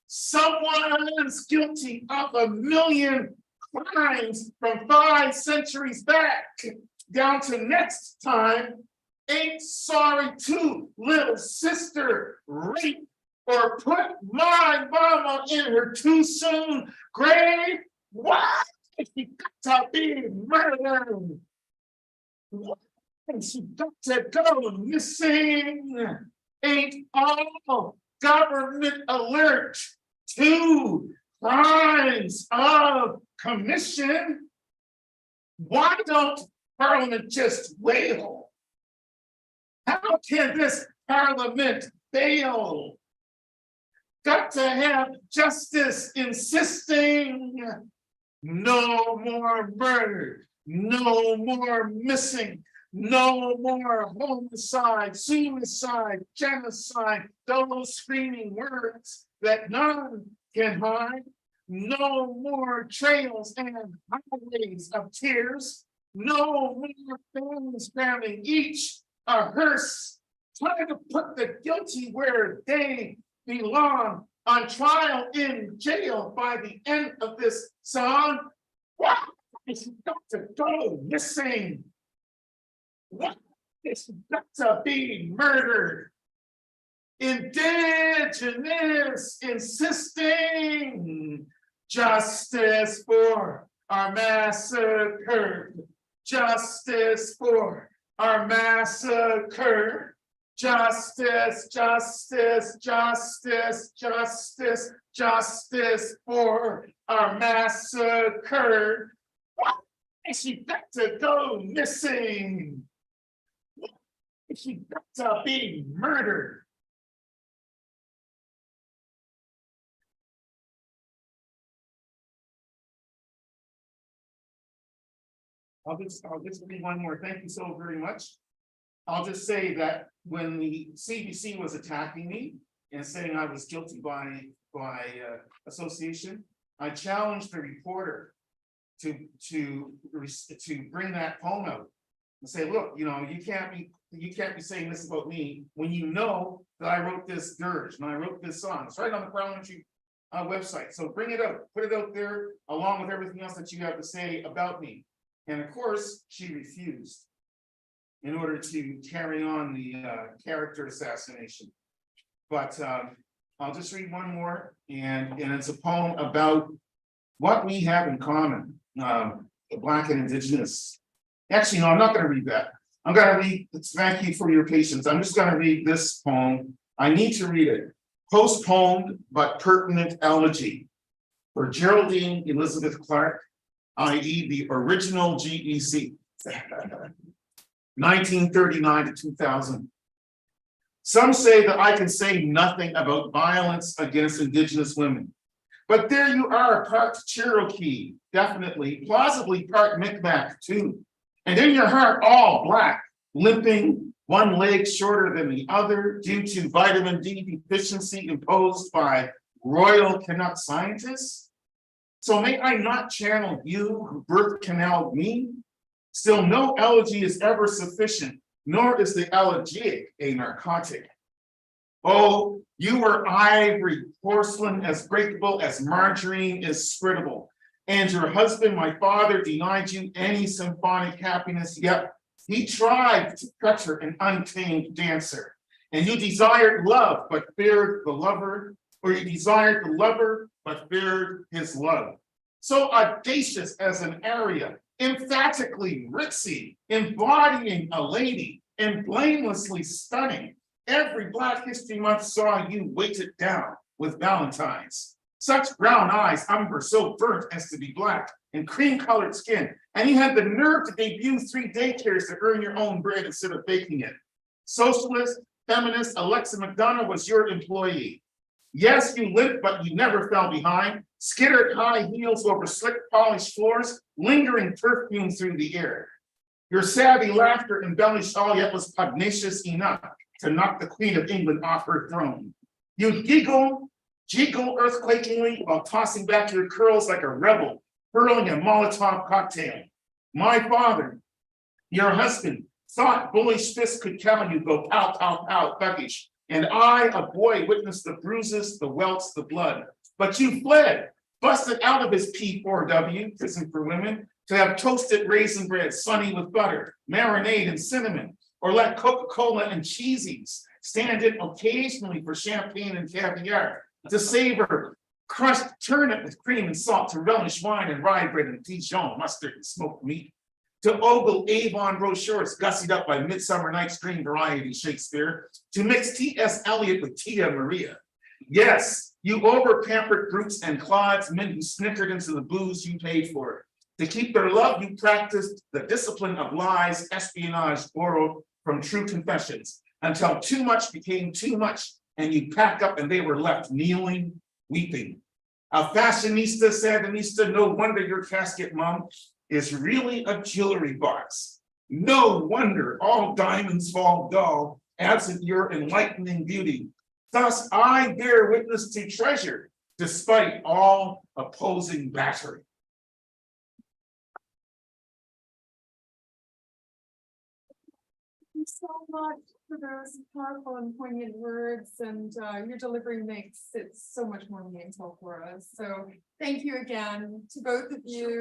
Someone's guilty of 1,000,000 crimes from 5 centuries back down to next time. Ain't sorry to little sister rape or put my mama in her too soon grave. Why she got to be murdered? Why she got to go missing? Ain't all government alert to crimes of commission? Why don't Parliament just wail? How can this Parliament fail? Got to have justice insisting no more murder, no more missing, no more homicide, suicide, genocide, those screaming words that none can hide. No more trails and highways of tears. No more families cramming each a hearse, trying to put the guilty where they belong, on trial in jail by the end of this song. Why is got to go missing? Why is got to be murdered? Indigenous insisting justice for our massacred. Justice for our massacred. Justice, justice, justice, justice, justice for our massacred. Why is she got to go missing? Why is she got to be murdered? I'll just read one more. Thank you so very much. I'll just say that when the CBC was attacking me and saying I was guilty by association, I challenged the reporter to bring that poem out and say, look, you know, you can't be saying this about me when you know that I wrote this dirge and I wrote this song. It's right on the parliamentary website. So bring it out, put it out there along with everything else that you have to say about me. And of course, she refused. in order to carry on the character assassination. But I'll just read one more, and it's a poem about what we have in common, the Black and Indigenous. Actually, no, I'm not going to read that. I'm going to read, thank you for your patience. I'm just going to read this poem. I need to read it. Postponed but pertinent elegy for Geraldine Elizabeth Clarke, i.e. the original GEC, 1939 to 2000. Some say that I can say nothing about violence against Indigenous women. But there you are, part Cherokee, definitely, plausibly part Micmac too. And in your heart, all Black, limping, one leg shorter than the other due to vitamin D deficiency imposed by Royal Canuck scientists. So may I not channel you who birth canaled me? Still, no elegy is ever sufficient, nor is the elegiac a narcotic. Oh, you were ivory, porcelain as breakable as margarine is spreadable. And your husband, my father, denied you any symphonic happiness, yet he tried to treasure an untamed dancer. And you desired love, but feared the lover, or you desired the lover, but feared his love. So audacious as an aria, emphatically ritzy, embodying a lady, and blamelessly stunning. Every Black History Month saw you weighted down with Valentine's. Such brown eyes, umber, so burnt as to be Black, and cream-colored skin. And you had the nerve to debut 3 daycares to earn your own bread instead of baking it. Socialist, feminist, Alexa McDonough was your employee. Yes, you limped, but you never fell behind. Skittered high heels over slick polished floors, lingering perfume through the air. Your savvy laughter embellished all, yet was pugnacious enough to knock the Queen of England off her throne. You giggle earthquakingly while tossing back your curls like a rebel, hurling a Molotov cocktail. My father, your husband, thought bullish fists could cow you, go pow, pow, pow, thuggish. And I, a boy, witnessed the bruises, the welts, the blood. But you fled, busted out of his P4W, prison for women, to have toasted raisin bread, sunny with butter, marinade and cinnamon, or let Coca-Cola and cheesies stand in occasionally for champagne and caviar, to savor crushed turnip with cream and salt, to relish wine and rye bread and Dijon mustard and smoked meat, to ogle Avon brochures gussied up by Midsummer Night's Dream variety Shakespeare, to mix T.S. Eliot with Tia Maria. Yes, you over-pampered brutes and clods, men who snickered into the booze you paid for. To keep their love, you practiced the discipline of lies, espionage borrowed from true confessions, until too much became too much, and you packed up and they were left kneeling, weeping. A fashionista, sandinista, no wonder your casket, Mom, is really a jewelry box. No wonder all diamonds fall dull, absent your enlightening beauty. Thus I bear witness to treasure, despite all opposing battery. Thank you so much for those powerful and poignant words, and your delivery makes it so much more meaningful for us. So thank you again to both of you.